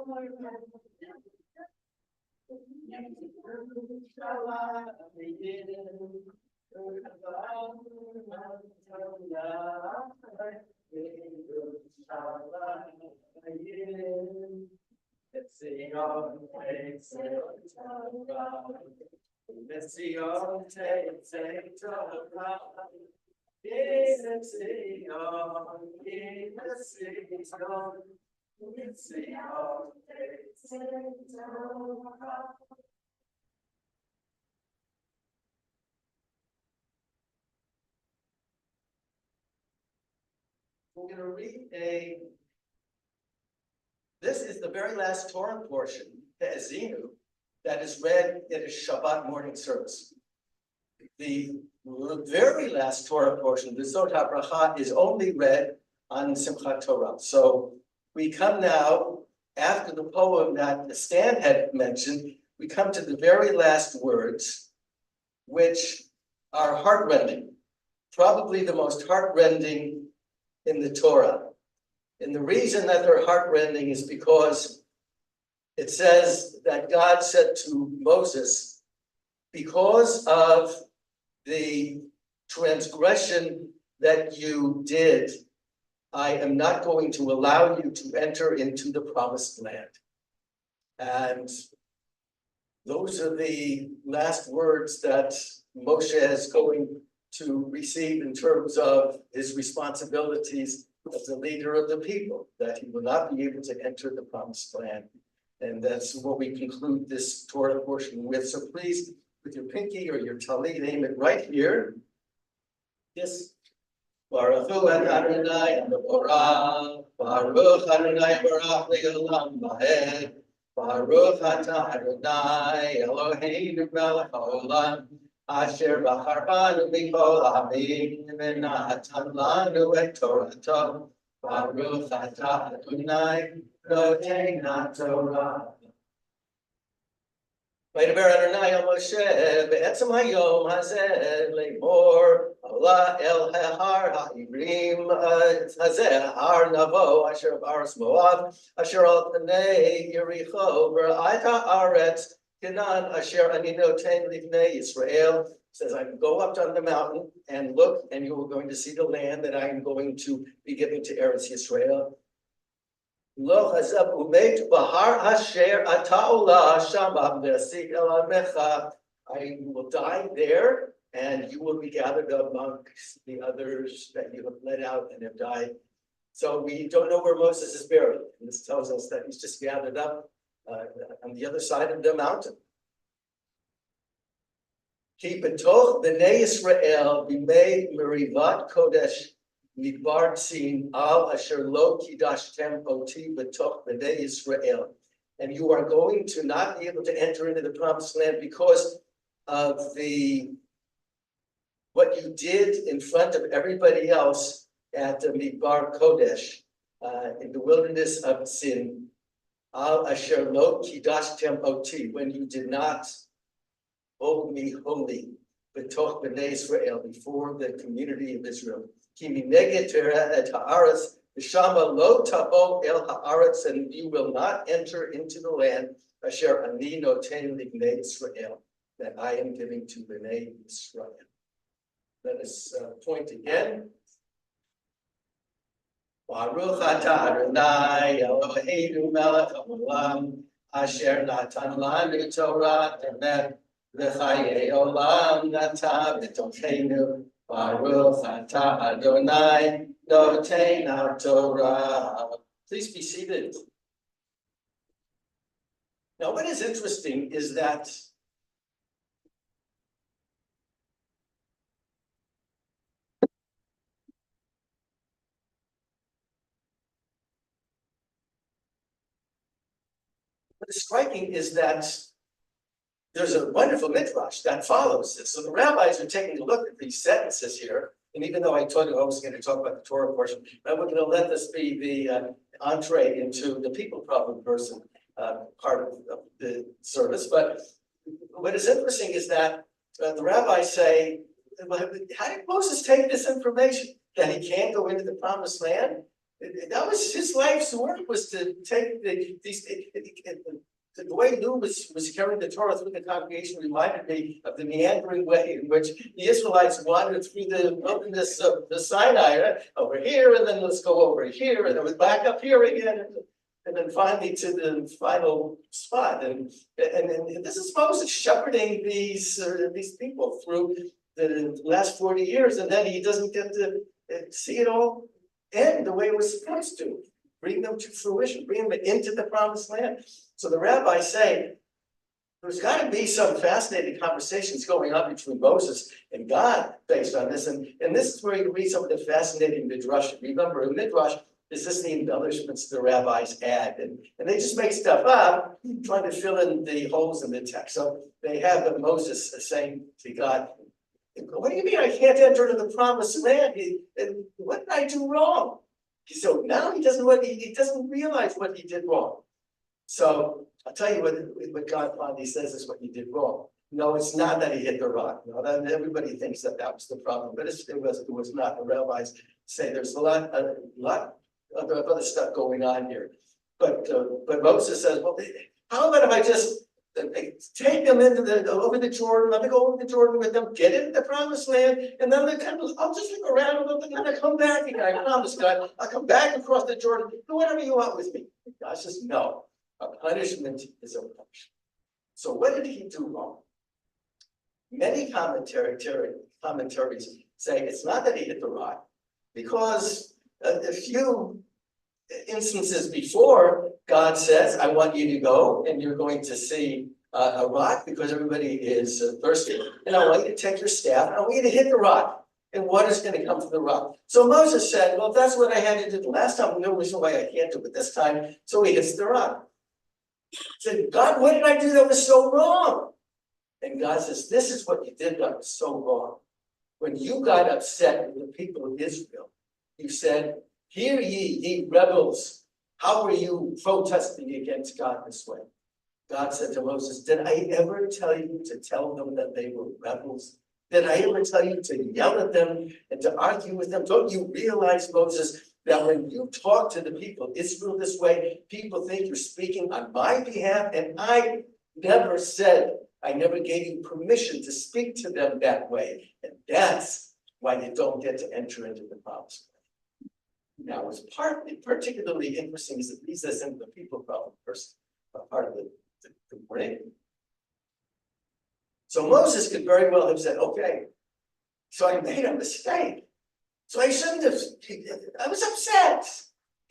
We're going to read this is the very last Torah portion, the Ezinu, that is read in a Shabbat morning service. The very last Torah portion, the Zot HaBracha, is only read on Simchat Torah. So we come now, after the poem that Stan had mentioned, we come to the very last words, which are heartrending, probably the most heartrending in the Torah. And the reason that they're heartrending is because it says that God said to Moses, because of the transgression that you did, I am not going to allow you to enter into the promised land. And those are the last words that Moshe is going to receive in terms of his responsibilities as the leader of the people, that he will not be able to enter the promised land. And that's what we conclude this Torah portion with. So please, with your pinky or your talit, name it right here. Yes. Baruch Hu Adonai Torah, Baruch Adonai Baruch Le'olam Vaed, Baruch atah Adonai Eloheinu melech haolam, asher bachar banu mikol ha'amim, v'natan lanu et Torato. Baruch atah Adonai noten Torah. וידבר אדוני אל משה בעצם היום הזה לאמור עלה אל ההר העברים הזה, הר נבו אשר בארץ מואב, אשר על פני יריחו, וראית הארץ כנען אשר אני נותן לבני ישראל. Says, I can go up on the mountain and look, and you are going to see the land that I am going to be giving to Eretz Yisrael. Lo hazab umet bahar asher ataula shama v'asik el amecha. I will die there, and you will be gathered amongst the others that you have led out and have died. So we don't know where Moses is buried. And this tells us that he's just gathered up on the other side of the mountain. Ki betoch b'nei Yisrael b'mei merivat kodesh midbar tzin al asher lo kidashtem oti betoch b'nei Yisrael. And you are going to not be able to enter into the promised land because of what you did in front of everybody else at the midbar kodesh, in the wilderness of Sin. Al asher lo kidashtem oti, when you did not hold me holy, betoch b'nei Israel, before the community of Israel. Ki mineged et haaretz v'shama lo tabo el haaretz, and you will not enter into the land asher ani noten libnei Israel, that I am giving to b'nei Israel. Let us point again. Baruch atah Adonai Eloheinu melech haolam, asher natan lanu Torah temet v'chayei olam nata b'tochenu. Baruch atah Adonai noten Torah. Please be seated. Now, what is interesting is that what is striking is that there's a wonderful midrash that follows this. So the rabbis are taking a look at these sentences here. And even though I told you I was going to talk about the Torah portion, I'm going to let this be the entree into the people problem person part of the service. But what is interesting is that the rabbis say, well, how did Moses take this information that he can't go into the promised land? That was his life's work, was to take the way Lou was carrying the Torah through the congregation reminded me of the meandering way in which the Israelites wandered through the wilderness of the Sinai, right? Over here, and then let's go over here, and then we're back up here again, and then finally to the final spot. And this is Moses shepherding these people through the last 40 years, and then he doesn't get to see it all end the way it was supposed to. Bring them to fruition, bring them into the promised land. So the rabbis say, there's got to be some fascinating conversations going on between Moses and God based on this. And this is where you read some of the fascinating midrash. Remember, a midrash is just the embellishments the rabbis add. And they just make stuff up, trying to fill in the holes in the text. So they have Moses saying to God, what do you mean I can't enter into the promised land? What did I do wrong? So now he doesn't realize what he did wrong. So I'll tell you what God finally says is what he did wrong. No, it's not that he hit the rock. No, that everybody thinks that was the problem, but it was not. The rabbis say there's a lot of other stuff going on here. But Moses says, well, how about if I just take them over the Jordan, let me go over the Jordan with them, get into the promised land, and then I'll just look around a little bit, and then I come back again. I promise God, I'll come back across the Jordan, do whatever you want with me. God says, no, a punishment is a punishment. So what did he do wrong? Many commentaries say it's not that he hit the rock, because a few instances before, God says, I want you to go and you're going to see a rock because everybody is thirsty. And I want you to take your staff and I want you to hit the rock and water's going to come from the rock. So Moses said, well, if that's what I had to do the last time, no reason why I can't do it this time. So he hits the rock. Said, God, what did I do that was so wrong? And God says, this is what you did that was so wrong. When you got upset with the people of Israel, you said, hear ye rebels, how are you protesting against God this way? God said to Moses, did I ever tell you to tell them that they were rebels? Did I ever tell you to yell at them and to argue with them? Don't you realize, Moses, that when you talk to the people of Israel this way, people think you're speaking on my behalf, and I never gave you permission to speak to them that way. And that's why you don't get to enter into the promised land. Now, what's particularly interesting is that leads us into the people problem first, part of the brain. So Moses could very well have said, okay, so I made a mistake. So I shouldn't have, I was upset.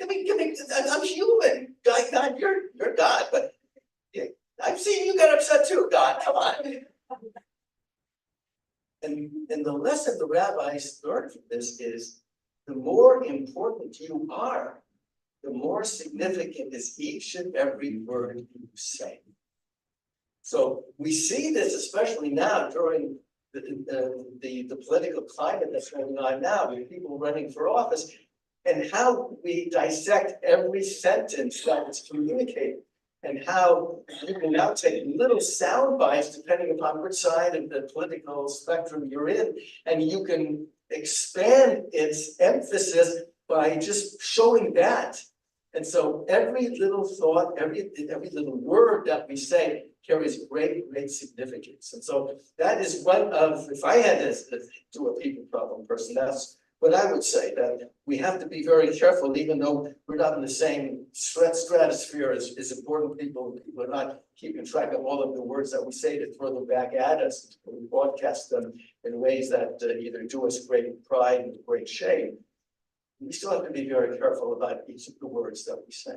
I'm human. God, you're God, but yeah, I've seen you get upset too, God, come on. And the lesson the rabbis learned from this is the more important you are, the more significant is each and every word you say. So we see this especially now during the political climate that's going on now with people running for office, and how we dissect every sentence that is communicated, and how you can now take little sound bites depending upon which side of the political spectrum you're in, and you can expand its emphasis by just showing that. And so every little thought, every little word that we say carries great significance. And so that is one of, if I had to do a people problem person, that's what I would say, that we have to be very careful, even though we're not in the same stratosphere as important people. People are not keeping track of all of the words that we say to throw them back at us. We broadcast them in ways that either do us great pride and great shame. We still have to be very careful about each of the words that we say.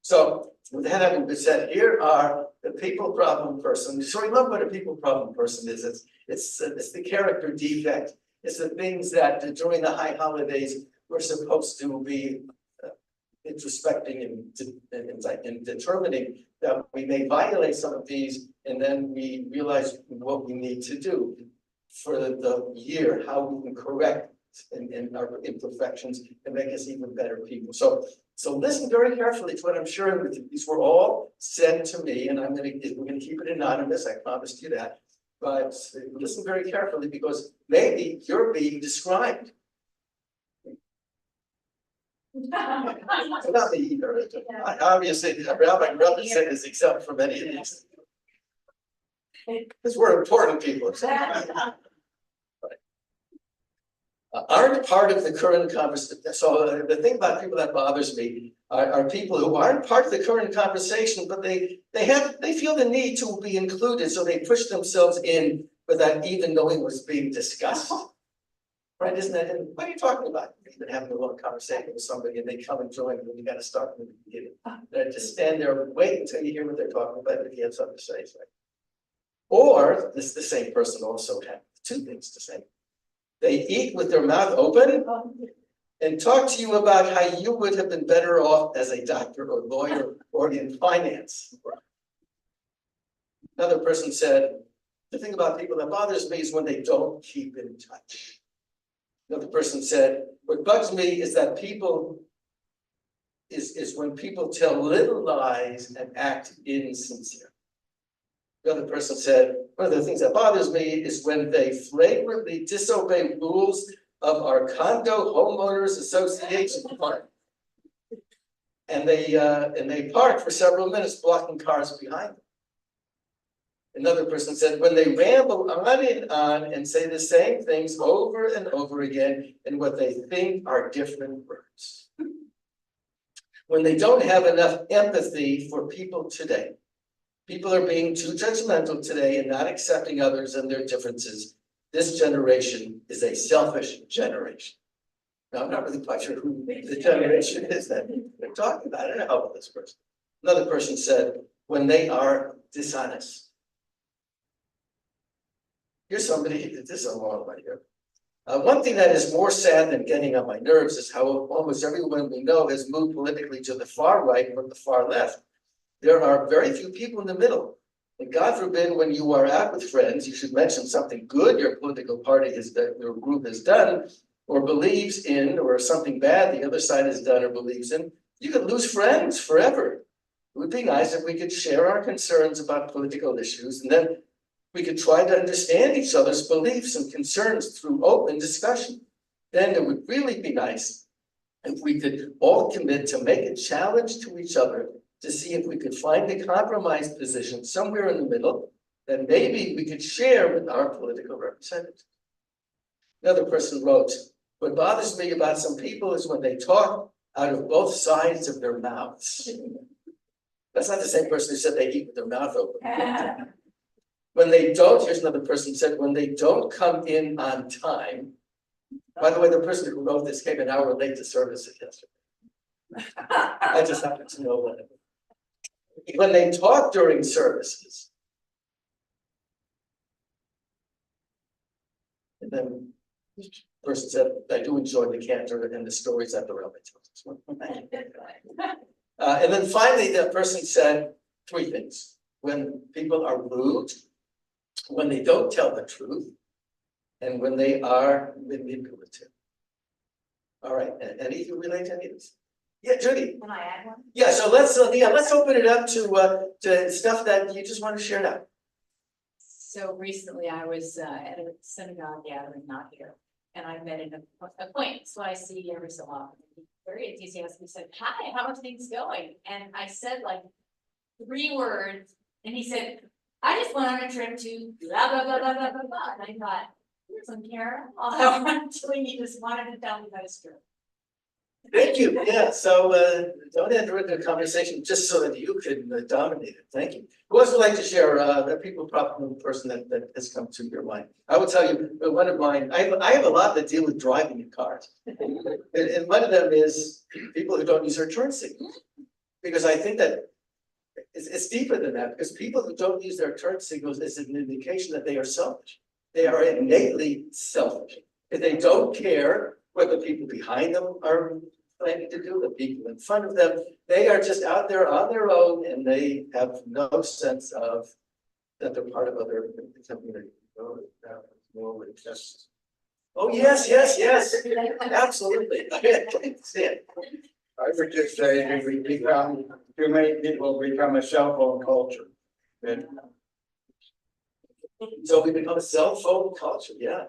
So with that having been said, here are the people problem person. So remember what a people problem person is. It's the character defect. It's the things that during the high holidays we're supposed to be introspecting and determining that we may violate some of these, and then we realize what we need to do for the year, how we can correct in our imperfections and make us even better people. So listen very carefully to what I'm sharing with you. These were all sent to me, and we're gonna keep it anonymous. I promised you that. But listen very carefully, because maybe you're being described. Not me either. Obviously, Rabbi Robinson is exempt from any of these. Because we're important people. Aren't part of the current conversation. So the thing about people that bothers me are people who aren't part of the current conversation, but they feel the need to be included, so they push themselves in without even knowing what's being discussed. Right? Isn't that? And what are you talking about? You've been having a long conversation with somebody and they come and join, and you got to start from the beginning. Just stand there and wait until you hear what they're talking about if you have something to say. Or the same person also had two things to say. They eat with their mouth open and talk to you about how you would have been better off as a doctor or lawyer or in finance. Another person said, the thing about people that bothers me is when they don't keep in touch. Another person said, what bugs me is that is when people tell little lies and act insincere. The other person said, one of the things that bothers me is when they flagrantly disobey rules of our condo homeowners association park. And they park for several minutes blocking cars behind them. Another person said, when they ramble on and say the same things over and over again in what they think are different words. When they don't have enough empathy for people today. People are being too judgmental today and not accepting others and their differences. This generation is a selfish generation. Now, I'm not really quite sure who the generation is that they're talking about. I don't know how about this person. Another person said, when they are dishonest. Here's somebody, this is a long one here. One thing that is more sad than getting on my nerves is how almost everyone we know has moved politically to the far right from the far left. there are very few people in the middle. And God forbid, when you are out with friends, you should mention something good your political party has done, your group has done, or believes in, or something bad the other side has done or believes in. You could lose friends forever. It would be nice if we could share our concerns about political issues, and then we could try to understand each other's beliefs and concerns through open discussion. Then it would really be nice if we could all commit to make a challenge to each other to see if we could find a compromise position somewhere in the middle that maybe we could share with our political representatives. Another person wrote, what bothers me about some people is when they talk out of both sides of their mouths. That's not the same person who said they eat with their mouth open. When they don't, here's another person who said, when they don't come in on time. By the way, the person who wrote this came an hour late to services yesterday. I just happened to know that. When they talk during services. And then the person said, I do enjoy the cantor and the stories that the rabbi tells. And then finally, the person said three things. When people are rude, when they don't tell the truth, and when they are manipulative. All right, and any of you relate to any of this? Yeah, Judy. Can I add one? Yeah, so let's open it up to stuff that you just want to share now. So recently I was at a synagogue gathering, not here, and I met an acquaintance who I see every so often. He very enthusiastic, he said, hi, how are things going? And I said like 3 words, and he said, I just went on a trip to blah, blah, blah, blah, blah, blah, blah. And I thought, here's some care. Actually, he just wanted to tell me about his trip. Thank you. Yeah, so don't enter into the conversation just so that you can dominate it. Thank you. Who else would like to share the people, problem, person that has come to your mind? I will tell you, one of mine, I have a lot that deal with driving in cars. And one of them is people who don't use their turn signals. Because I think that it's deeper than that, because people who don't use their turn signals is an indication that they are selfish. They are innately selfish. If they don't care what the people behind them are planning to do, the people in front of them, they are just out there on their own, and they have no sense of that they're part of other community. No, it's just. Oh, yes, absolutely. I would just say we become, too many people become a cell phone culture. And So we become a cell phone culture, yeah.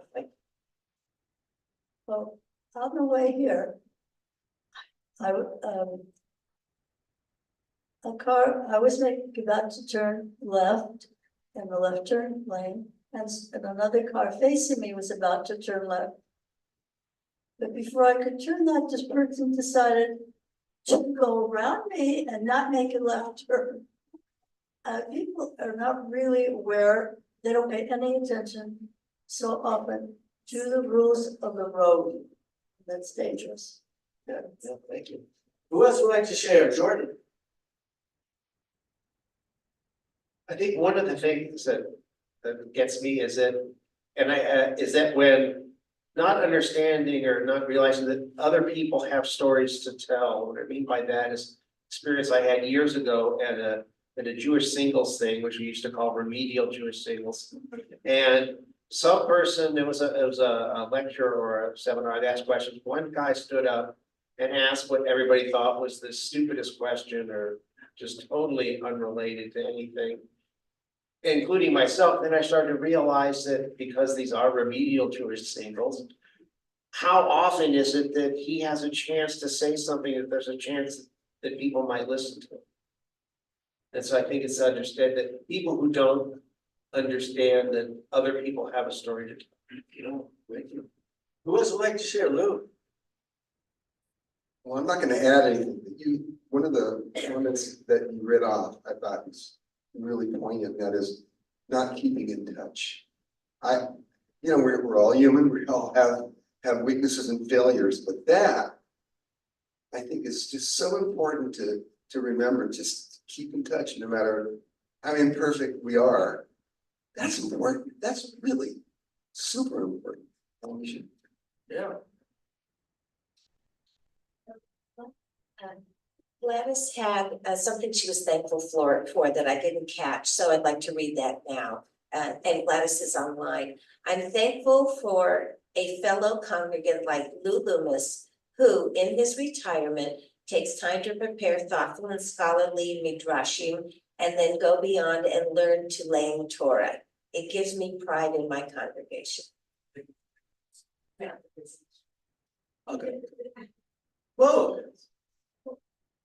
Well, on the way here, I was about to turn left in the left turn lane, and another car facing me was about to turn left. But before I could turn left, this person decided to go around me and not make a left turn. People are not really aware, they don't pay any attention so often to the rules of the road. That's dangerous. Yeah, thank you. Who else would like to share? Jordan? I think one of the things that gets me is that, is that when not understanding or not realizing that other people have stories to tell. What I mean by that is experience I had years ago at a Jewish singles thing, which we used to call remedial Jewish singles. And some person, it was a lecture or a seminar, I'd ask questions. One guy stood up and asked what everybody thought was the stupidest question or just totally unrelated to anything, including myself. Then I started to realize that because these are remedial Jewish singles, how often is it that he has a chance to say something that there's a chance that people might listen to? And so I think it's understood that people who don't understand that other people have a story to tell. Thank you. Who else would like to share? Lou? Well, I'm not gonna add anything, but one of the elements that you read off, I thought was really poignant, that is not keeping in touch. We're all human, we all have weaknesses and failures, but that I think is just so important to remember, just keep in touch no matter how imperfect we are. That's important. That's really super important. Yeah. Gladys had something she was thankful for that I didn't catch, so I'd like to read that now. And Gladys is online. I'm thankful for a fellow congregant like Lou Loomis, who in his retirement takes time to prepare thoughtful and scholarly midrashim and then go beyond and learn to learn Torah. It gives me pride in my congregation. Okay. Whoa.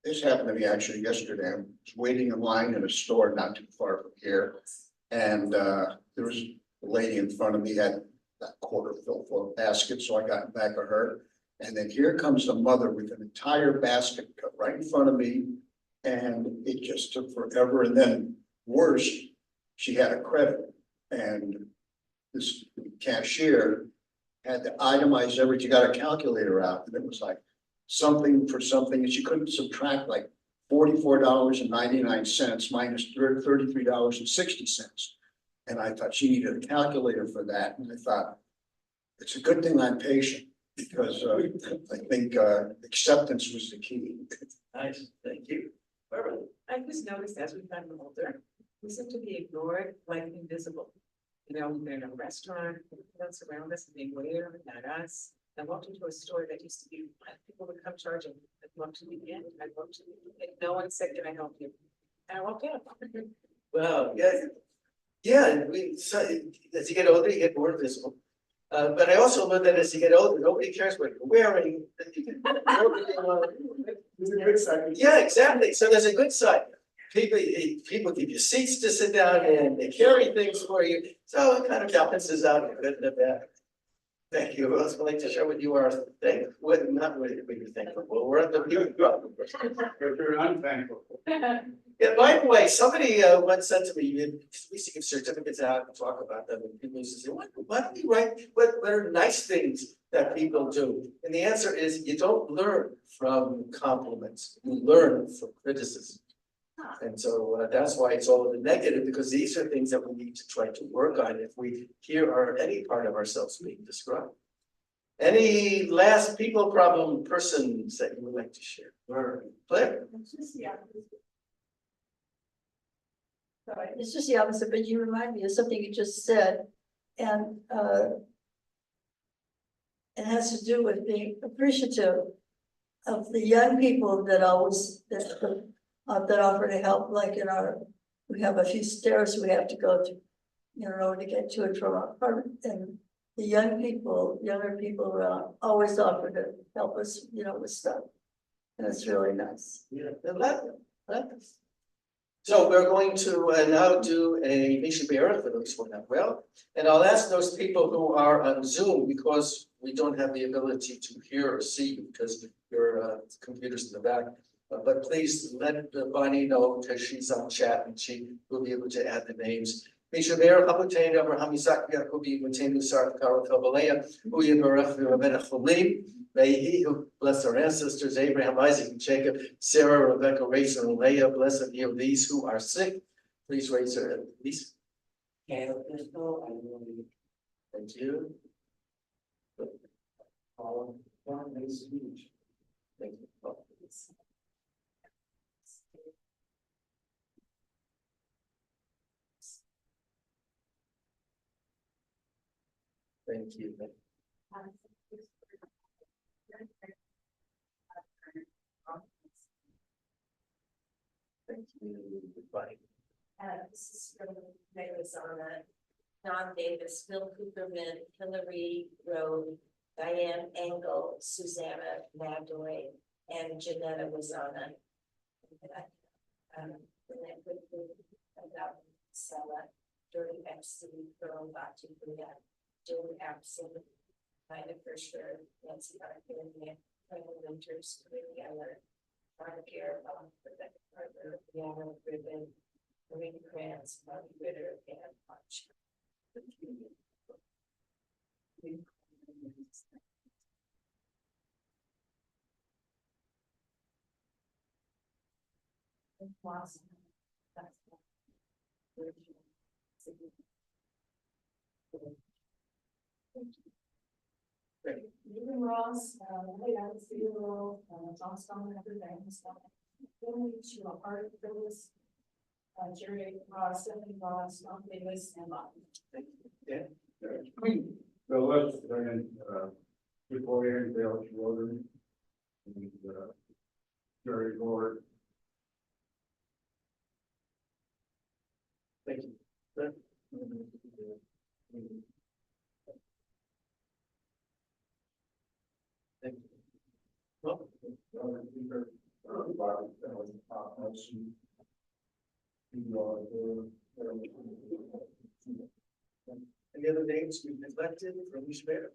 This happened to me actually yesterday. I was waiting in line in a store not too far from here. And there was a lady in front of me had that quarter filled full of baskets, so I got in back of her. And then here comes the mother with an entire basket cut right in front of me. And it just took forever. And then worse, she had a credit. And this cashier had to itemize everything, got a calculator out, and it was like something for something, and she couldn't subtract like $44.99 minus $33.60. And I thought she needed a calculator for that, and I thought, it's a good thing I'm patient, because I think acceptance was the key. Nice, thank you. Barbara? I just noticed as we've gotten older, we seem to be ignored like invisible. You know, we're in a restaurant, people else around us, and they wave, not us. I walked into a store that used to be, people would come charging, I'd walk to the end, I'd walk to the end, no one said, can I help you? And I walked out. Well, yeah, yeah, so as you get older, you get more visible. But I also learned that as you get older, nobody cares what you're wearing. Yeah, exactly. So there's a good side. People give you seats to sit down in, they carry things for you. So it kind of balances out a good and a bad. Thank you. I was going to share with you our thing, not what you're thankful for. We're at the new problem. If you're unthankful. Yeah, by the way, somebody once said to me, we used to give certificates out and talk about them, and people used to say, why don't we write what are nice things that people do? And the answer is, you don't learn from compliments, you learn from criticism. And so that's why it's all the negative, because these are things that we need to try to work on if we hear any part of ourselves being described. Any last people problem persons that you would like to share? Or Claire? Sorry, it's just the opposite, but you remind me of something you just said, and it has to do with being appreciative of the young people that always, that offer to help, like we have a few stairs we have to go to, in order to get to and from our apartment, and the younger people around always offer to help us, with stuff. And it's really nice. Yeah, that's. So we're going to now do a Misha B'Erech for those who are not well. And I'll ask those people who are on Zoom, because we don't have the ability to hear or see you because your computer's in the back. But please let Bonnie know, because she's on chat and she will be able to add the names. Misha B'Erech Abuteinu Abraham Yitzchak Yaakov Yimutenu Sarah Kara Kabaleya Hu Yivarech V'Rabbeinu Cholim. May he who bless our ancestors, Abraham, Isaac, and Jacob, Sarah, Rebecca, Rachel, and Leah, bless and heal these who are sick. Please raise your hand, please. Thank you. Thank you. Thank you. Thank you. Goodbye. This is from Arizona. Don Davis, Phil Cooperman, Hillary Road, Diane Engel, Susanna Nadoy, and Janetta Wazana. About Sella, Dirty MC, Pearl Batu, Joey Abson, Nina Fisher, Nancy Arthur, Franklin Winters, Really Eller, Mark Care, Rebecca Carter, Deanna Ribbon, Marina Krantz, Marty Ritter, and March. Ethan Ross, John Stone, everything. family to a heart Phyllis, Jerry Ross, Stephanie Ross, Tom Davis, and Bob. The list, and, before here, Dale Schroeder. And, Jerry Ford. Thank you. Thank you. Well, any other names we've neglected from Mishmer?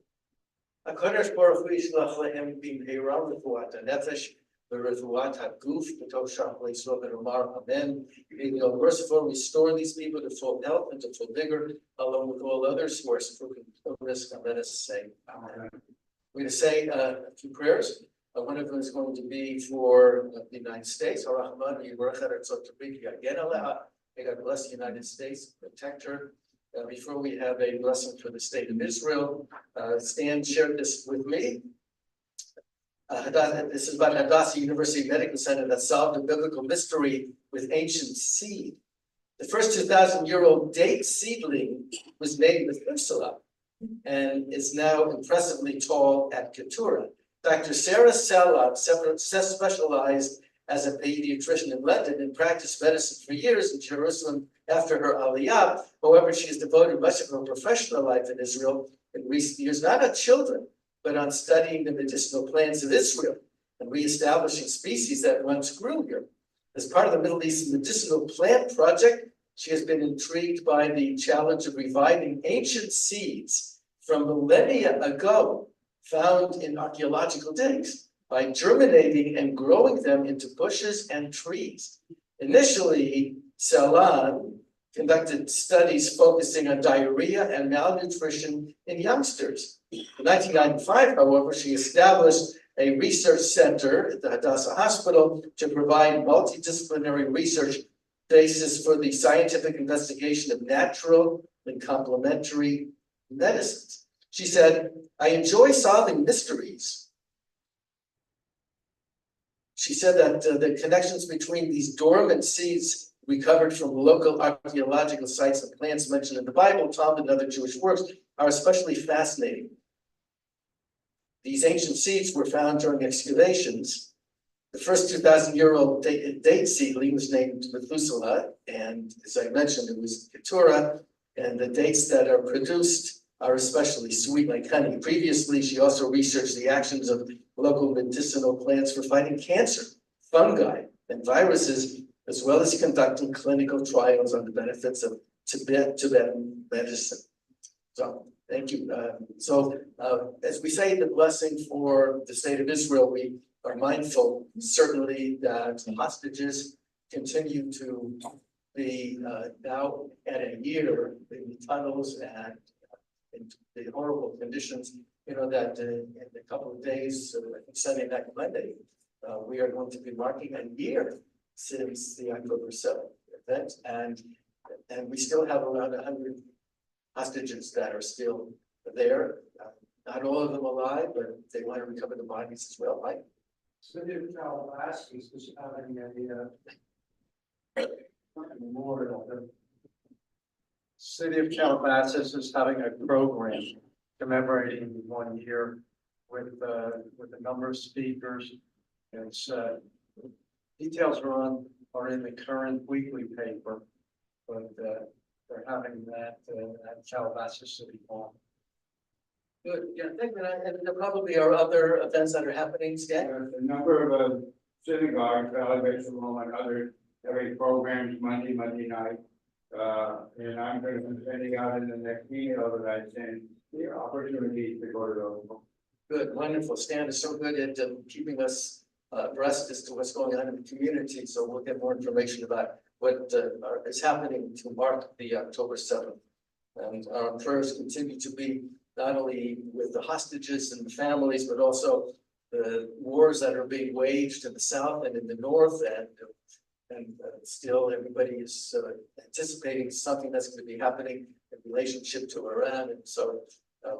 HaKadosh Baruch Hu yishlach lehem b'mheira refuat hanefesh v'refuat haguf b'tov shach le'yisrael v'nomar amen. May the merciful restore these people to full health and to full vigor, along with all others who are suffering from illness. And let us say amen. We're going to say a few prayers. One of them is going to be for the United States. May God bless the United States, protect her. Before we have a blessing for the state of Israel, Stan shared this with me. This is about Hadassah University Medical Center that solved a biblical mystery with ancient seed. The first 2,000-year-old date seedling was made with Methuselah and is now impressively tall at Keturah. Dr. Sarah Salat specialized as a pediatrician in London and practiced medicine for years in Jerusalem after her aliyah. However, she has devoted much of her professional life in Israel in recent years, not on children, but on studying the medicinal plants of Israel and reestablishing species that once grew here. As part of the Middle East Medicinal Plant Project, she has been intrigued by the challenge of reviving ancient seeds from millennia ago found in archaeological digs by germinating and growing them into bushes and trees. Initially, Salan conducted studies focusing on diarrhea and malnutrition in youngsters. In 1995, however, she established a research center at the Hadassah Hospital to provide multidisciplinary research basis for the scientific investigation of natural and complementary medicines. She said, "I enjoy solving mysteries." She said that the connections between these dormant seeds recovered from local archaeological sites and plants mentioned in the Bible, Talmud, and other Jewish works are especially fascinating. These ancient seeds were found during excavations. The first 2,000-year-old date seedling was named Methuselah, and as I mentioned, it was Keturah, and the dates that are produced are especially sweet like honey. Previously, she also researched the actions of local medicinal plants for fighting cancer, fungi, and viruses, as well as conducting clinical trials on the benefits of Tibetan medicine. So, thank you. As we say the blessing for the state of Israel, we are mindful certainly that hostages continue to be now at a year in the tunnels and in the horrible conditions, that in a couple of days, I think Sunday night, Monday, we are going to be marking a year since the October 7th event, and we still have around 100 hostages that are still there. Not all of them alive, but they want to recover the bodies as well, right? City of Tallahassee is having a memorial. City of Calabasas is having a program commemorating 1 year with a number of speakers. It's details are in the current weekly paper, but they're having that at Calabasas City Hall. Good, yeah, thank you. And there probably are other events that are happening, Stan. There's a number of synagogues, Elevation Room and others, having programs Monday night. And I'm going to be sending out in the next email that I send the opportunity to go to those. Good, wonderful. Stan is so good at keeping us abreast as to what's going on in the community. So we'll get more information about what is happening to mark the October 7th. And our prayers continue to be not only with the hostages and the families, but also the wars that are being waged in the South and in the North. And still everybody is anticipating something that's going to be happening in relationship to Iran. And so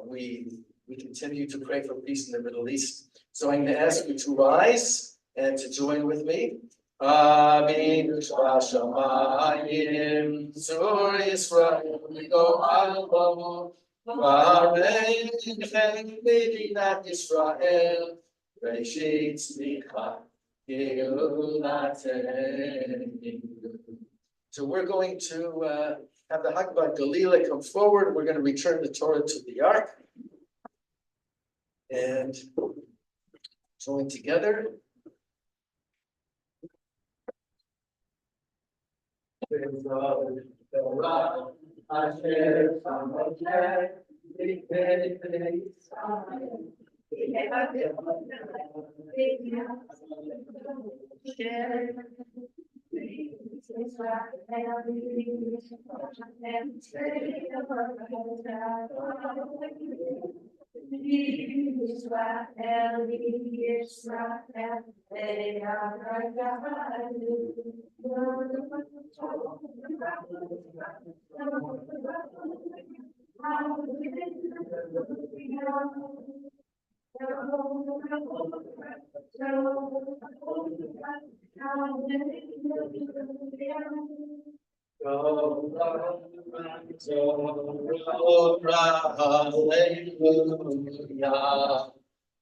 we continue to pray for peace in the Middle East. So I'm going to ask you to rise and to join with me. Aminu Shashamayim, Zur Yisrael, Go Alo, Varein Medinat Yisrael, Reshit Tzmicha, Geulatenu. So we're going to have the Hakbat Galila come forward. We're going to return the Torah to the Ark. And join together. Hallelujah.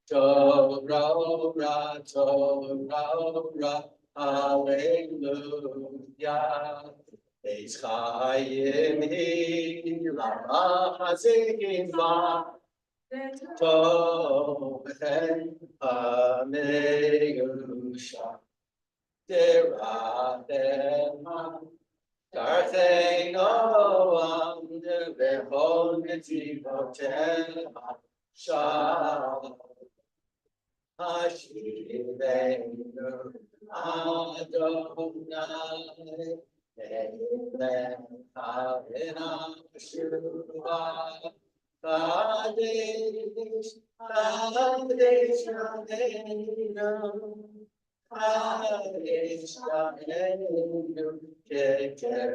Torah, Torah, hallelujah. Eis chayim hi l'machazim va, Tochen ha'meyusha, Derachema, Dartheino am v'chol netivotecha, Shalom. Hashivenu Adonai Elecha v'nashua Kadesh Kadesh Yadeinu Kadesh Yadeinu Keker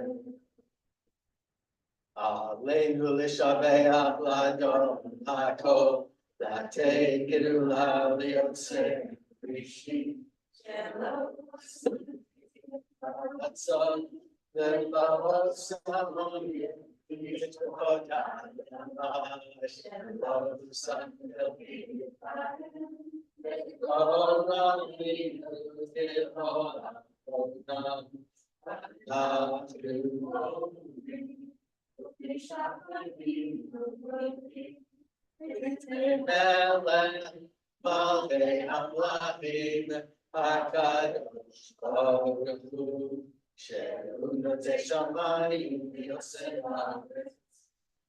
Aleinu l'shabeach l'Adon HaKol Late Gerula Leotse Rishi Hatson the Baos Samoni Yitkoda Yamash San Melech Malvei Amlachim HaKadosh Baruch Hu Shehu Notei Shamayim V'yosei Haaretz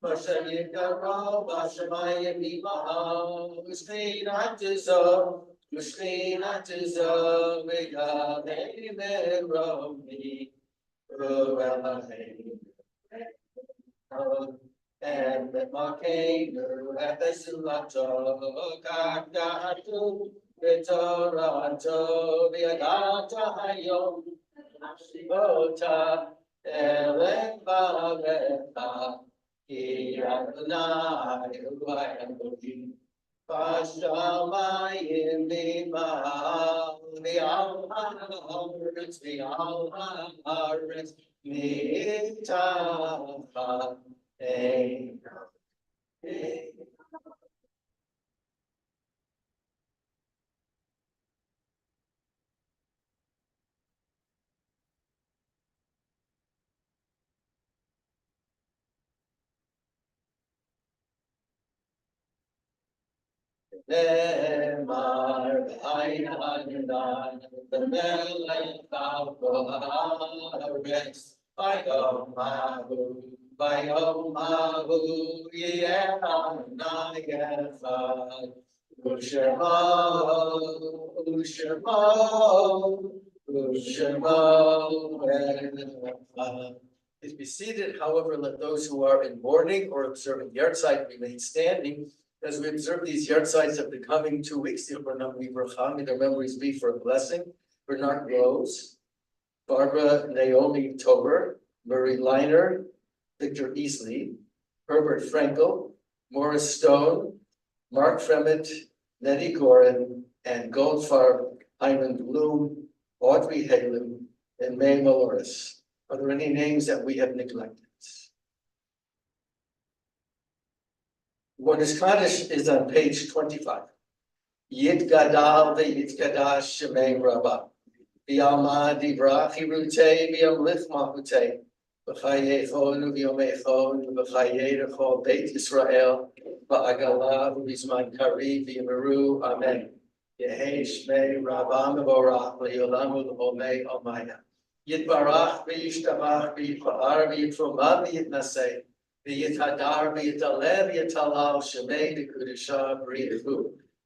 Moshe Yikaro B'Shamayim Yimaha U'Shchinat Zo V'Yamei Meromi U'Elohim and the Makenu at the Sulato, Kakatu, Vitorato, Viagata Hayom, Shivota, Elevavecha, Kiyanai, Uayamudi, Pashamayim, the Al-Haaretz, Mitaha. Hey. Lemar Aynadan, the Melech of Haaretz, Bayomahu, Yehanayefad, Ushemo, Please be seated. However, let those who are in mourning or observing yahrzeit remain standing as we observe these yahrzeits of the coming 2 weeks. May their memories be for a blessing. Bernard Rose, Barbara Naomi Tober, Murray Liner, Victor Easley, Herbert Frankel, Morris Stone, Mark Fremont, Nettie Gorin, and Goldfarb Hyman Bloom, Audrey Halen, and May Maloris. Are there any names that we have neglected? What is Kaddish is on page 25. Yit Gadal ve'Yit Gadash Shemei Rabbah. V'Alma Divra Chirutei v'Yamlich Mahutei. V'Chaye Echon v'Yom Echon v'Chaye Echol Beit Yisrael v'Agala v'Bizman Kari v'Yimeru Amen. Yehei Shmei Rabbah Mevorach v'Yolam v'Omei Omaya. Yitbarach v'Yishtabach v'Yitpa'ar v'Yitromah v'Yitnaseh. V'Yitadar v'Yitaleh v'Yitalal Shemei D'Kudusha B'Richu.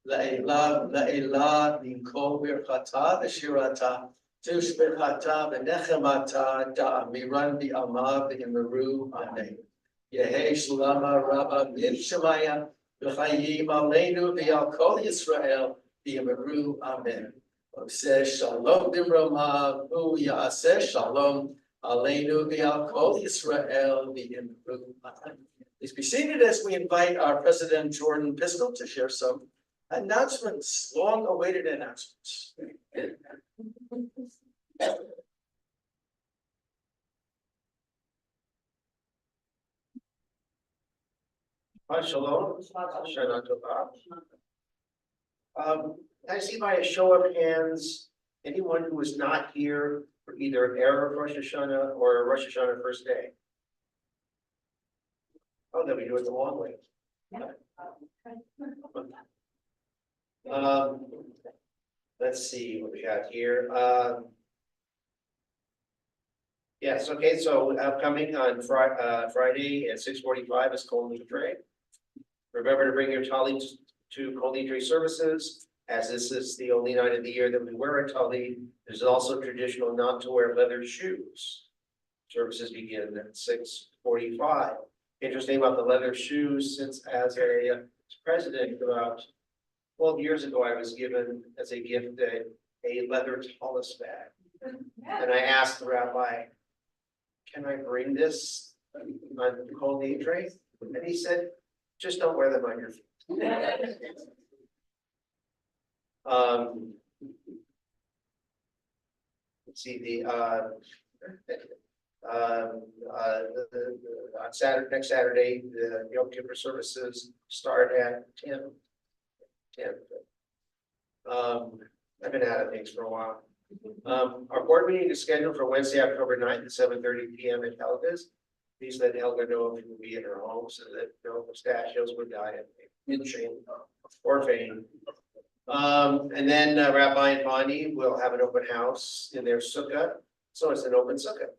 La'elah Ninkol Birchata V'Shirata Tush Birchata V'Nechemata Da'amiran V'Amah V'Yimeru Amen. Yehei Shlama Rabba Min Shemaya V'Chayim Aleinu V'Al Kol Yisrael V'Yimeru Amen. Oseh Shalom Dimroma Hu Ya'aseh Shalom Aleinu V'Al Kol Yisrael V'Yimeru Amen. Please be seated as we invite our President Jordan Pistol to share some announcements, long-awaited announcements. Shalom. Shana Tova. I see by a show of hands, anyone who was not here for either Erev Rosh Hashanah or Rosh Hashanah first day. Oh, then we do it the long way. Let's see what we got here. Yes, okay, so upcoming on Friday at 6:45 is Kol Nidre. Remember to bring your talit to Kol Nidre services, as this is the only night of the year that we wear a talit. There's also traditional not to wear leather shoes. Services begin at 6:45. Interesting about the leather shoes, since as a president about 12 years ago, I was given as a gift a leather tallis bag. And I asked the rabbi, can I bring this on Kol Nidre? And he said, just don't wear them on your feet. Let's see, on next Saturday, the Yom Kippur services start at 10. I've been out of things for a while. Our board meeting is scheduled for Wednesday, October 9th at 7:30 p.m. at Helga's. Please let Helga know if you will be in her home so that no pistachios would die in shame or fame. And then Rabbi and Bonnie will have an open house in their sukkah. So it's an open sukkah.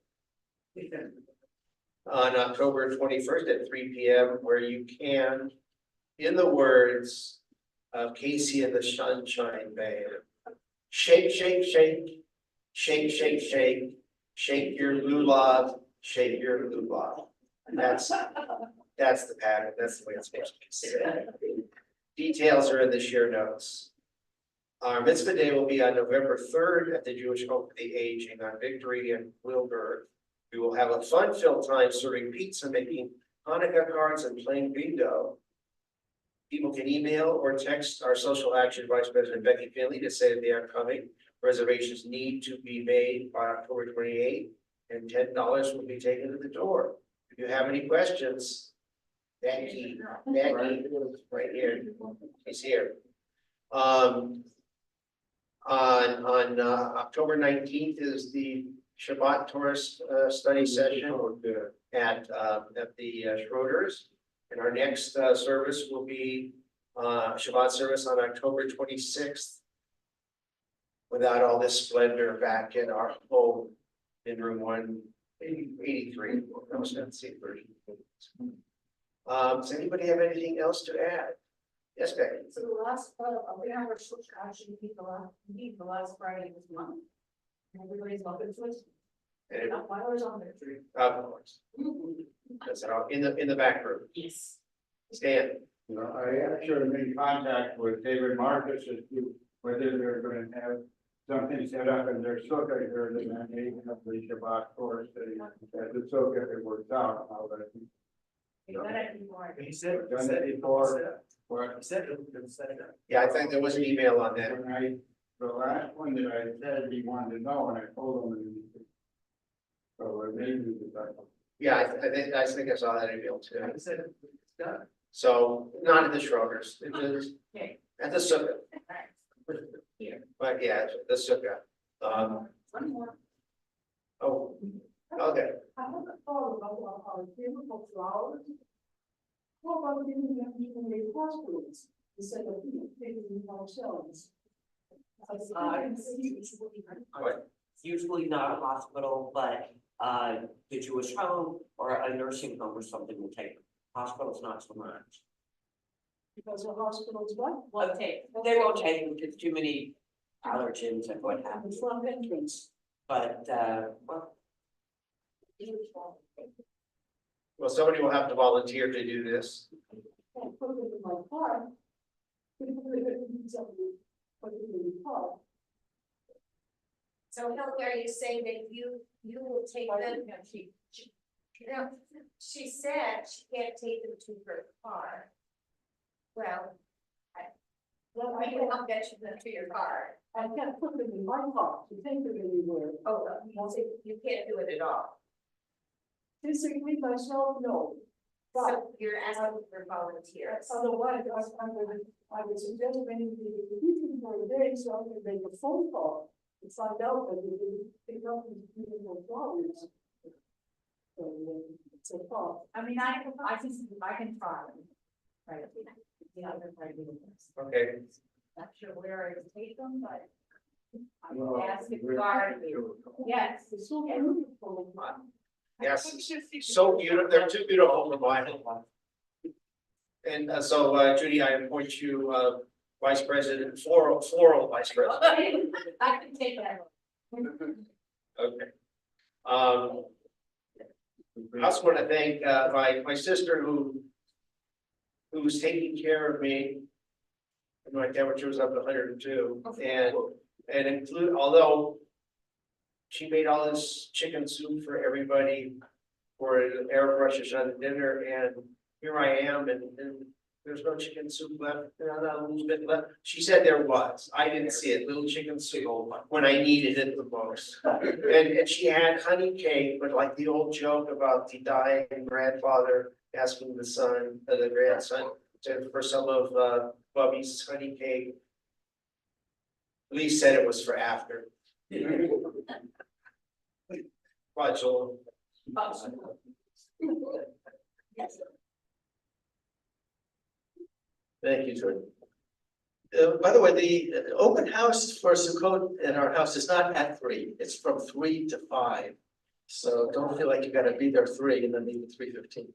On October 21st at 3 p.m. where you can, in the words of Casey and the Sunshine Band, shake, shake, shake, shake, shake, shake, shake your lulav, shake your lulav. That's the pattern, that's the way it's supposed to be said. Details are in the share notes. Our mitzvah day will be on November 3rd at the Jewish Home for the Aging on Victory and Wilbur. We will have a fun-filled time serving pizza, making Hanukkah cards, and playing bingo. People can email or text our social action vice president Becky Finley to say that they are coming. Reservations need to be made by October 28th, and $10 will be taken to the door. If you have any questions, Becky, right here, he's here. On October 19th is the Shabbat Torah study session at the Schroeder's. And our next service will be Shabbat service on October 26th. Without all this splendor back in our home in room 183. Does anybody have anything else to add? Yes, Becky. So the last, we have our short actually meet the last Friday of this month. And everybody's welcome to it. And Not flowers on there. of course, that's all in the back room. Yes. Stan. I actually made contact with David Marcus as to whether they're gonna have something set up in their sukkah here, that they may have the Shabbat Torah study. As the sukkah, it works out, how that. He said, Done it before. he said it was set it up. Yeah, I think there was an email on that. When the last one that I said he wanted to know, and I told him. So maybe the. Yeah, I think I saw that email too. I said, it's done. So not at the Schroeder's, it was Okay. at the Sukkah, Here. but yeah, the Sukkah. One more. Oh, okay. I have a thought about our beautiful flowers. What about giving them even a hospitals instead of taking them ourselves? What? Usually not a hospital, but the Jewish home or a nursing home or something will take them. Hospitals not so much. Because the hospitals, what? Well, okay. They won't take them because too many allergens and what The happens, front entrance. but well, Well, somebody will have to volunteer to do this. Can't put it in my car. Put it in something, put it in the car. So Hilda, are you saying that you will take them? No, she said she can't take them to her car. Well, I can help get you them to your car. I can't put them in my car to take them anywhere. Oh, you can't do it at all. Physically myself, no. But So you're asking for volunteers. otherwise, I would suggest maybe the meeting for a day, so I can make a phone call to find out that they didn't pick up these beautiful flowers. So, it's a thought. I mean, I can try them. Right. Yeah, I'm trying to do this. Okay, Not sure where I would take them, but. I Well, would ask if we're- guard. Yes. It's so beautiful. yes, so beautiful, they're too beautiful for my home. And so Judy, I appoint you vice president, floral vice president. Okay, I can take that. Okay. I also want to thank my sister who was taking care of me. And my temperature was up to 102, and include, although she made all this chicken soup for everybody for an airbrush on dinner, and here I am, and there's no chicken soup left, a little bit left. She said there was, I didn't see it, little chicken soup when I needed it the most. And she had honey cake, but like the old joke about the dying grandfather asking the grandson for some of Bubby's honey cake. Lee said it was for after. Bye, Joel. Thank you, Jordan. By the way, the open house for Sukkot in our house is not at 3, it's from 3 to 5. So don't feel like you gotta be there 3 and then leave at 3:15.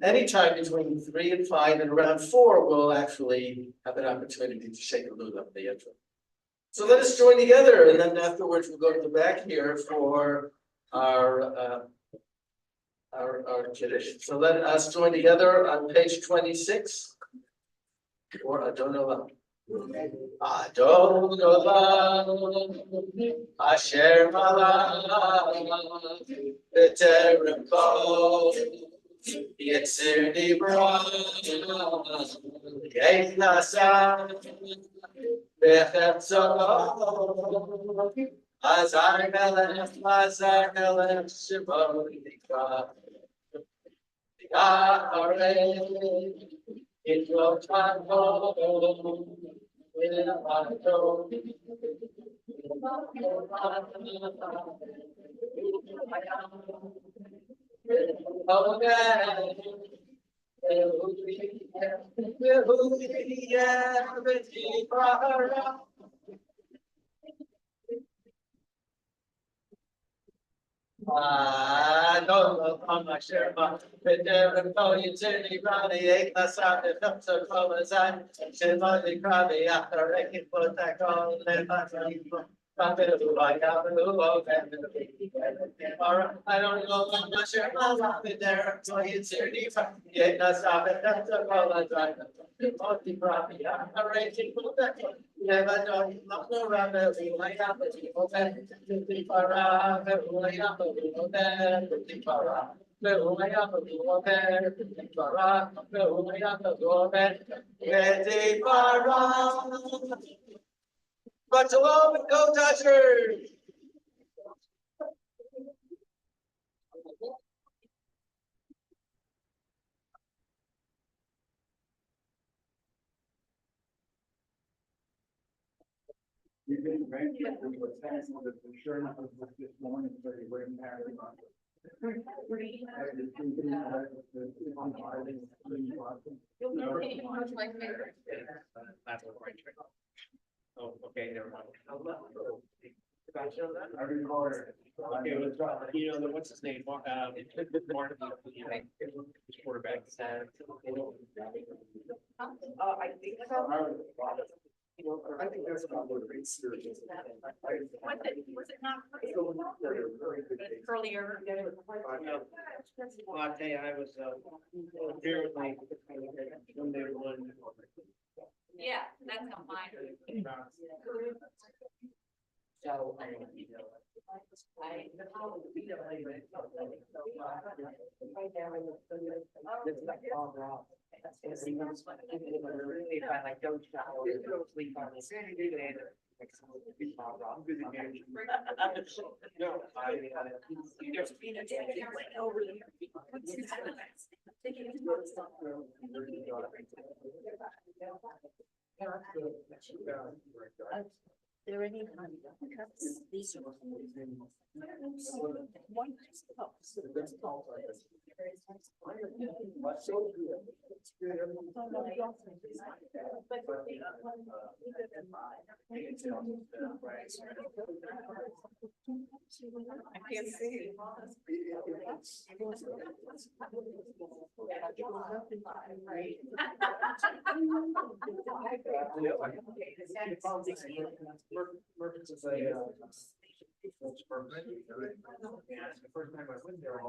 Anytime between 3 and 5 and around 4, we'll actually have an opportunity to shake a lulav at the intro. So let us join together, and then afterwards we'll go to the back here for our Kiddush. So let us join together on page 26. Or Adonolam. Adonolam, Asher Malach, B'terem Bo, Yitzir Nibra, Yehi Nasa, B'chetzolah, Azar Melech, Shemo Yikra, Yahare. It will time home. I don't know how much there, but there are no utility probably 8 less out of them, so close I should only probably after I can put that on the I don't know how much there but there are no utility yeah, that's out of them, so close I only probably after I can put that on. Never know, not no rubber, we might have to keep open. The para, the way up, the para. The way up, the para, the way up, the para. But shalom and go Dodgers! You didn't mention it, we were testing the insurance this morning, so you wouldn't have it on. Oh, okay, never mind. I recorded. Okay, you know, what's his name, Martin, quarterback. I think so. I think that's about what it's serious. Was it not earlier? Well, I tell you, I was, apparently, when they won. Yeah, that's not mine. So, if I like don't shower, sleep on the same day. No, there's been a day I went over There any cuts? These are. One. I can't see. The first time I went there,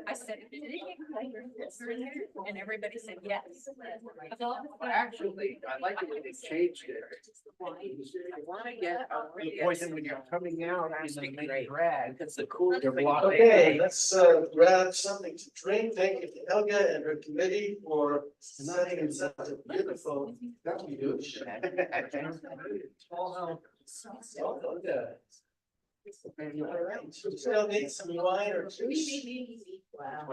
I said, did it get closer? And everybody said yes. Actually, I like it when they changed it. I wanna get the poison when you're coming out in the main drag, that's the cool. Okay, let's grab something to drink. Thank you to Helga and her committee for setting in such a beautiful. That we do. All right, so still need some wine or juice. Wow.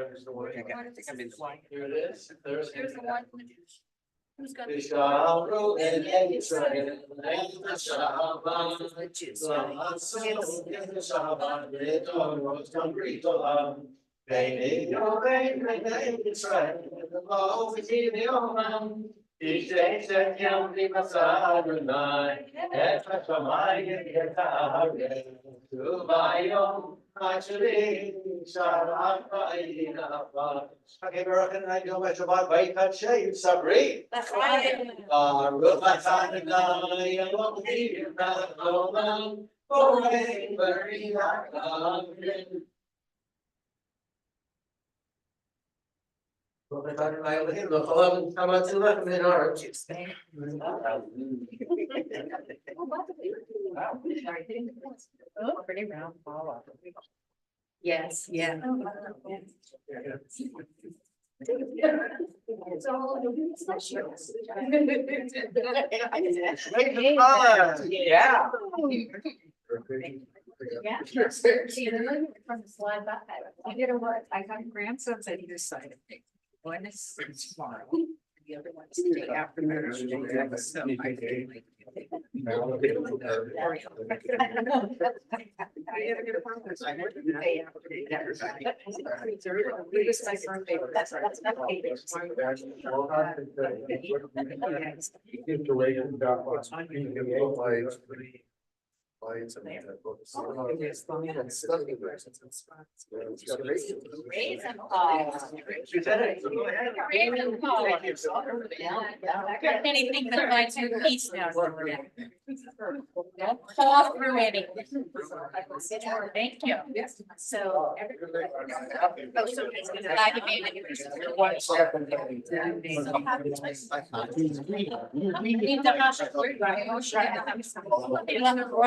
Here it is. There's. Here's the one. Who's got the? Israel and Israel and Shabbat. Okay, Baruch and I do my Shabbat by Katshay, Sabri. That's right. Oh, pretty round ball. Yes, yeah. It's all. Yeah. Yeah. From the slide back. You know what? I got grandsons on either side of me. One is tomorrow. The other one's the day after marriage. So I feel like- It was my birthday. That's not Raisin anything that binds your peace now. Don't fall through anything. Thank you. So. Oh, so it's glad you made it. We need to have a quick run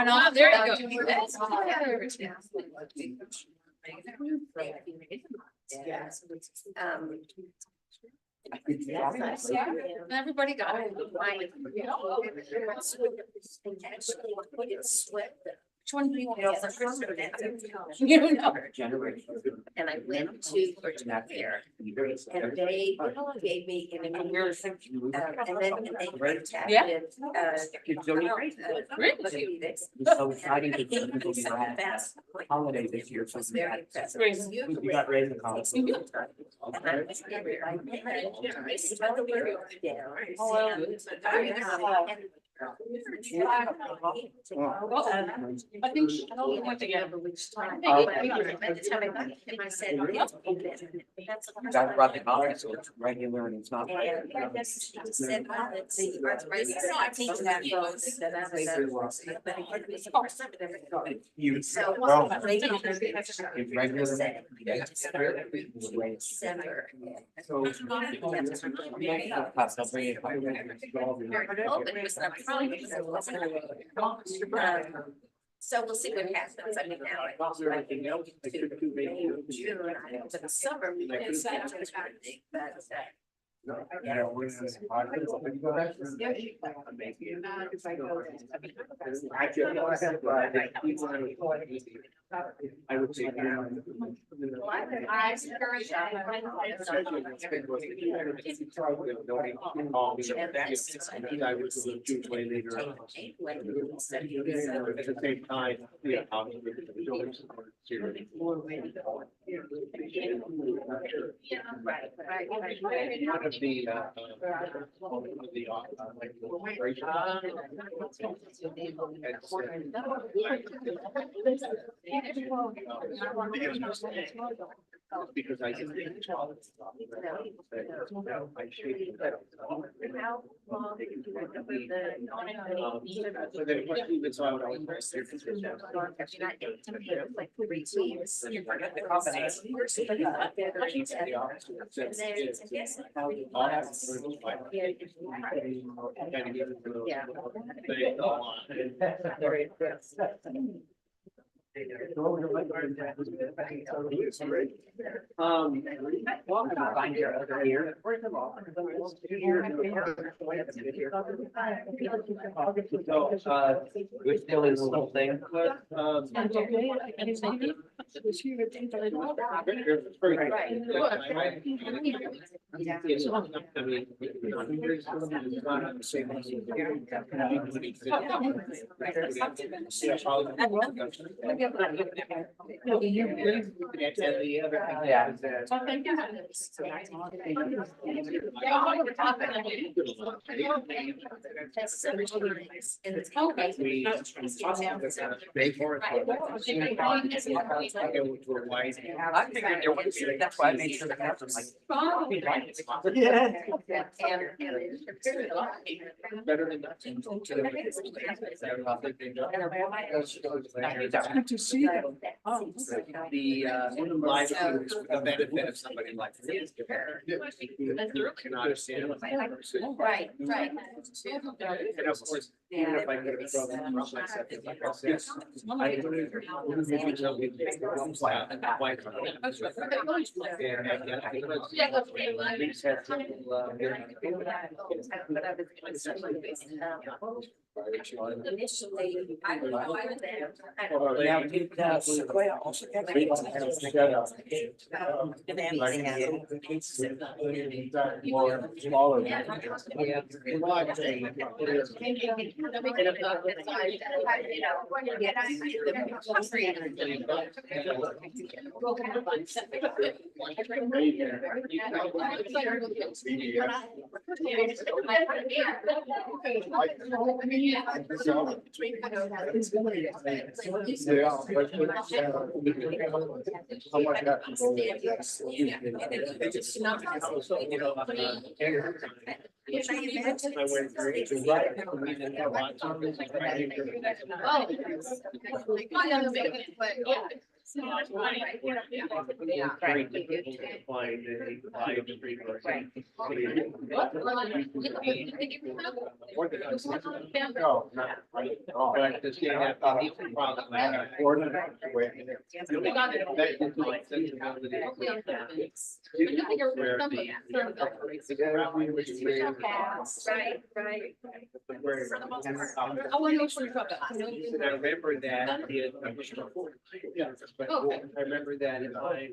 off there. You go. Everybody got it. Which one do you want? You know. And I went to urgent care and they gave me in a year, and then they contacted, So exciting to see people fast. holiday this year. So Very impressive. you got raised in college. And I was in there, I started I think she told me what to get. By the time I got him, I said, "Yep." That's the first That time. brought the college, so it's regular and it's not. And I guess she just said, "Oh, let's see, arthritis, I teach that goes, but it was the first time I've ever gone." You. So. Well, They it's regular. said, December. So. Oh, but it was not wrong because it wasn't. So we'll see what happens. I mean, now I was like, June, I for the summer. Because but. I would say. I would see 2 way later. At the same time, yeah. One of the, because I can think. So then what even so I would always. Like 3 teams. The combination. Find your other ear. So, we're still in the little thing. That's so much nice. And it's okay. I figured there would be, that's why I made sure that happened, like. Better than nothing. Good to see you. The live students with the benefit of somebody like this. Can understand. Right, right. And of course, even if I could have thrown them from myself, like I said. I would maybe tell me one flat and that white. These had some, Initially, I would buy them. Now, did Sequoia also get? More smaller. How much happens? I went through to right. We didn't have lots of this, like, right here. No, not right at all. But this game had thought it was a problem. I had a board and a way. Right, right. I want to know which one you're talking about. I remember that in. Yeah, but I remember that in my.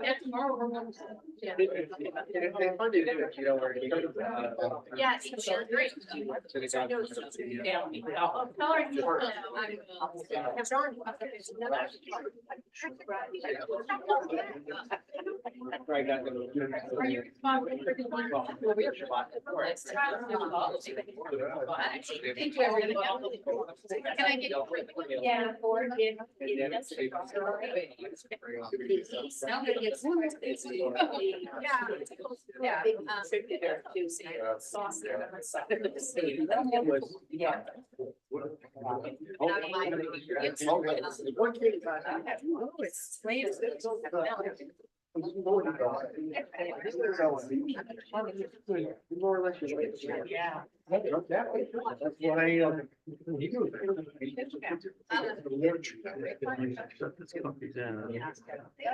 Yeah, tomorrow we're going to. Yeah. They funded it, if you know where. Yeah, it's great. I know it's just down. Oh, tell her to, have John. Right, not gonna. Are you responsible for doing? Thank you, everybody. Can I get? Yeah, or give. Now that it's. Yeah, yeah. Sauce there. Yeah. It's late. More or less. Yeah. That's what I.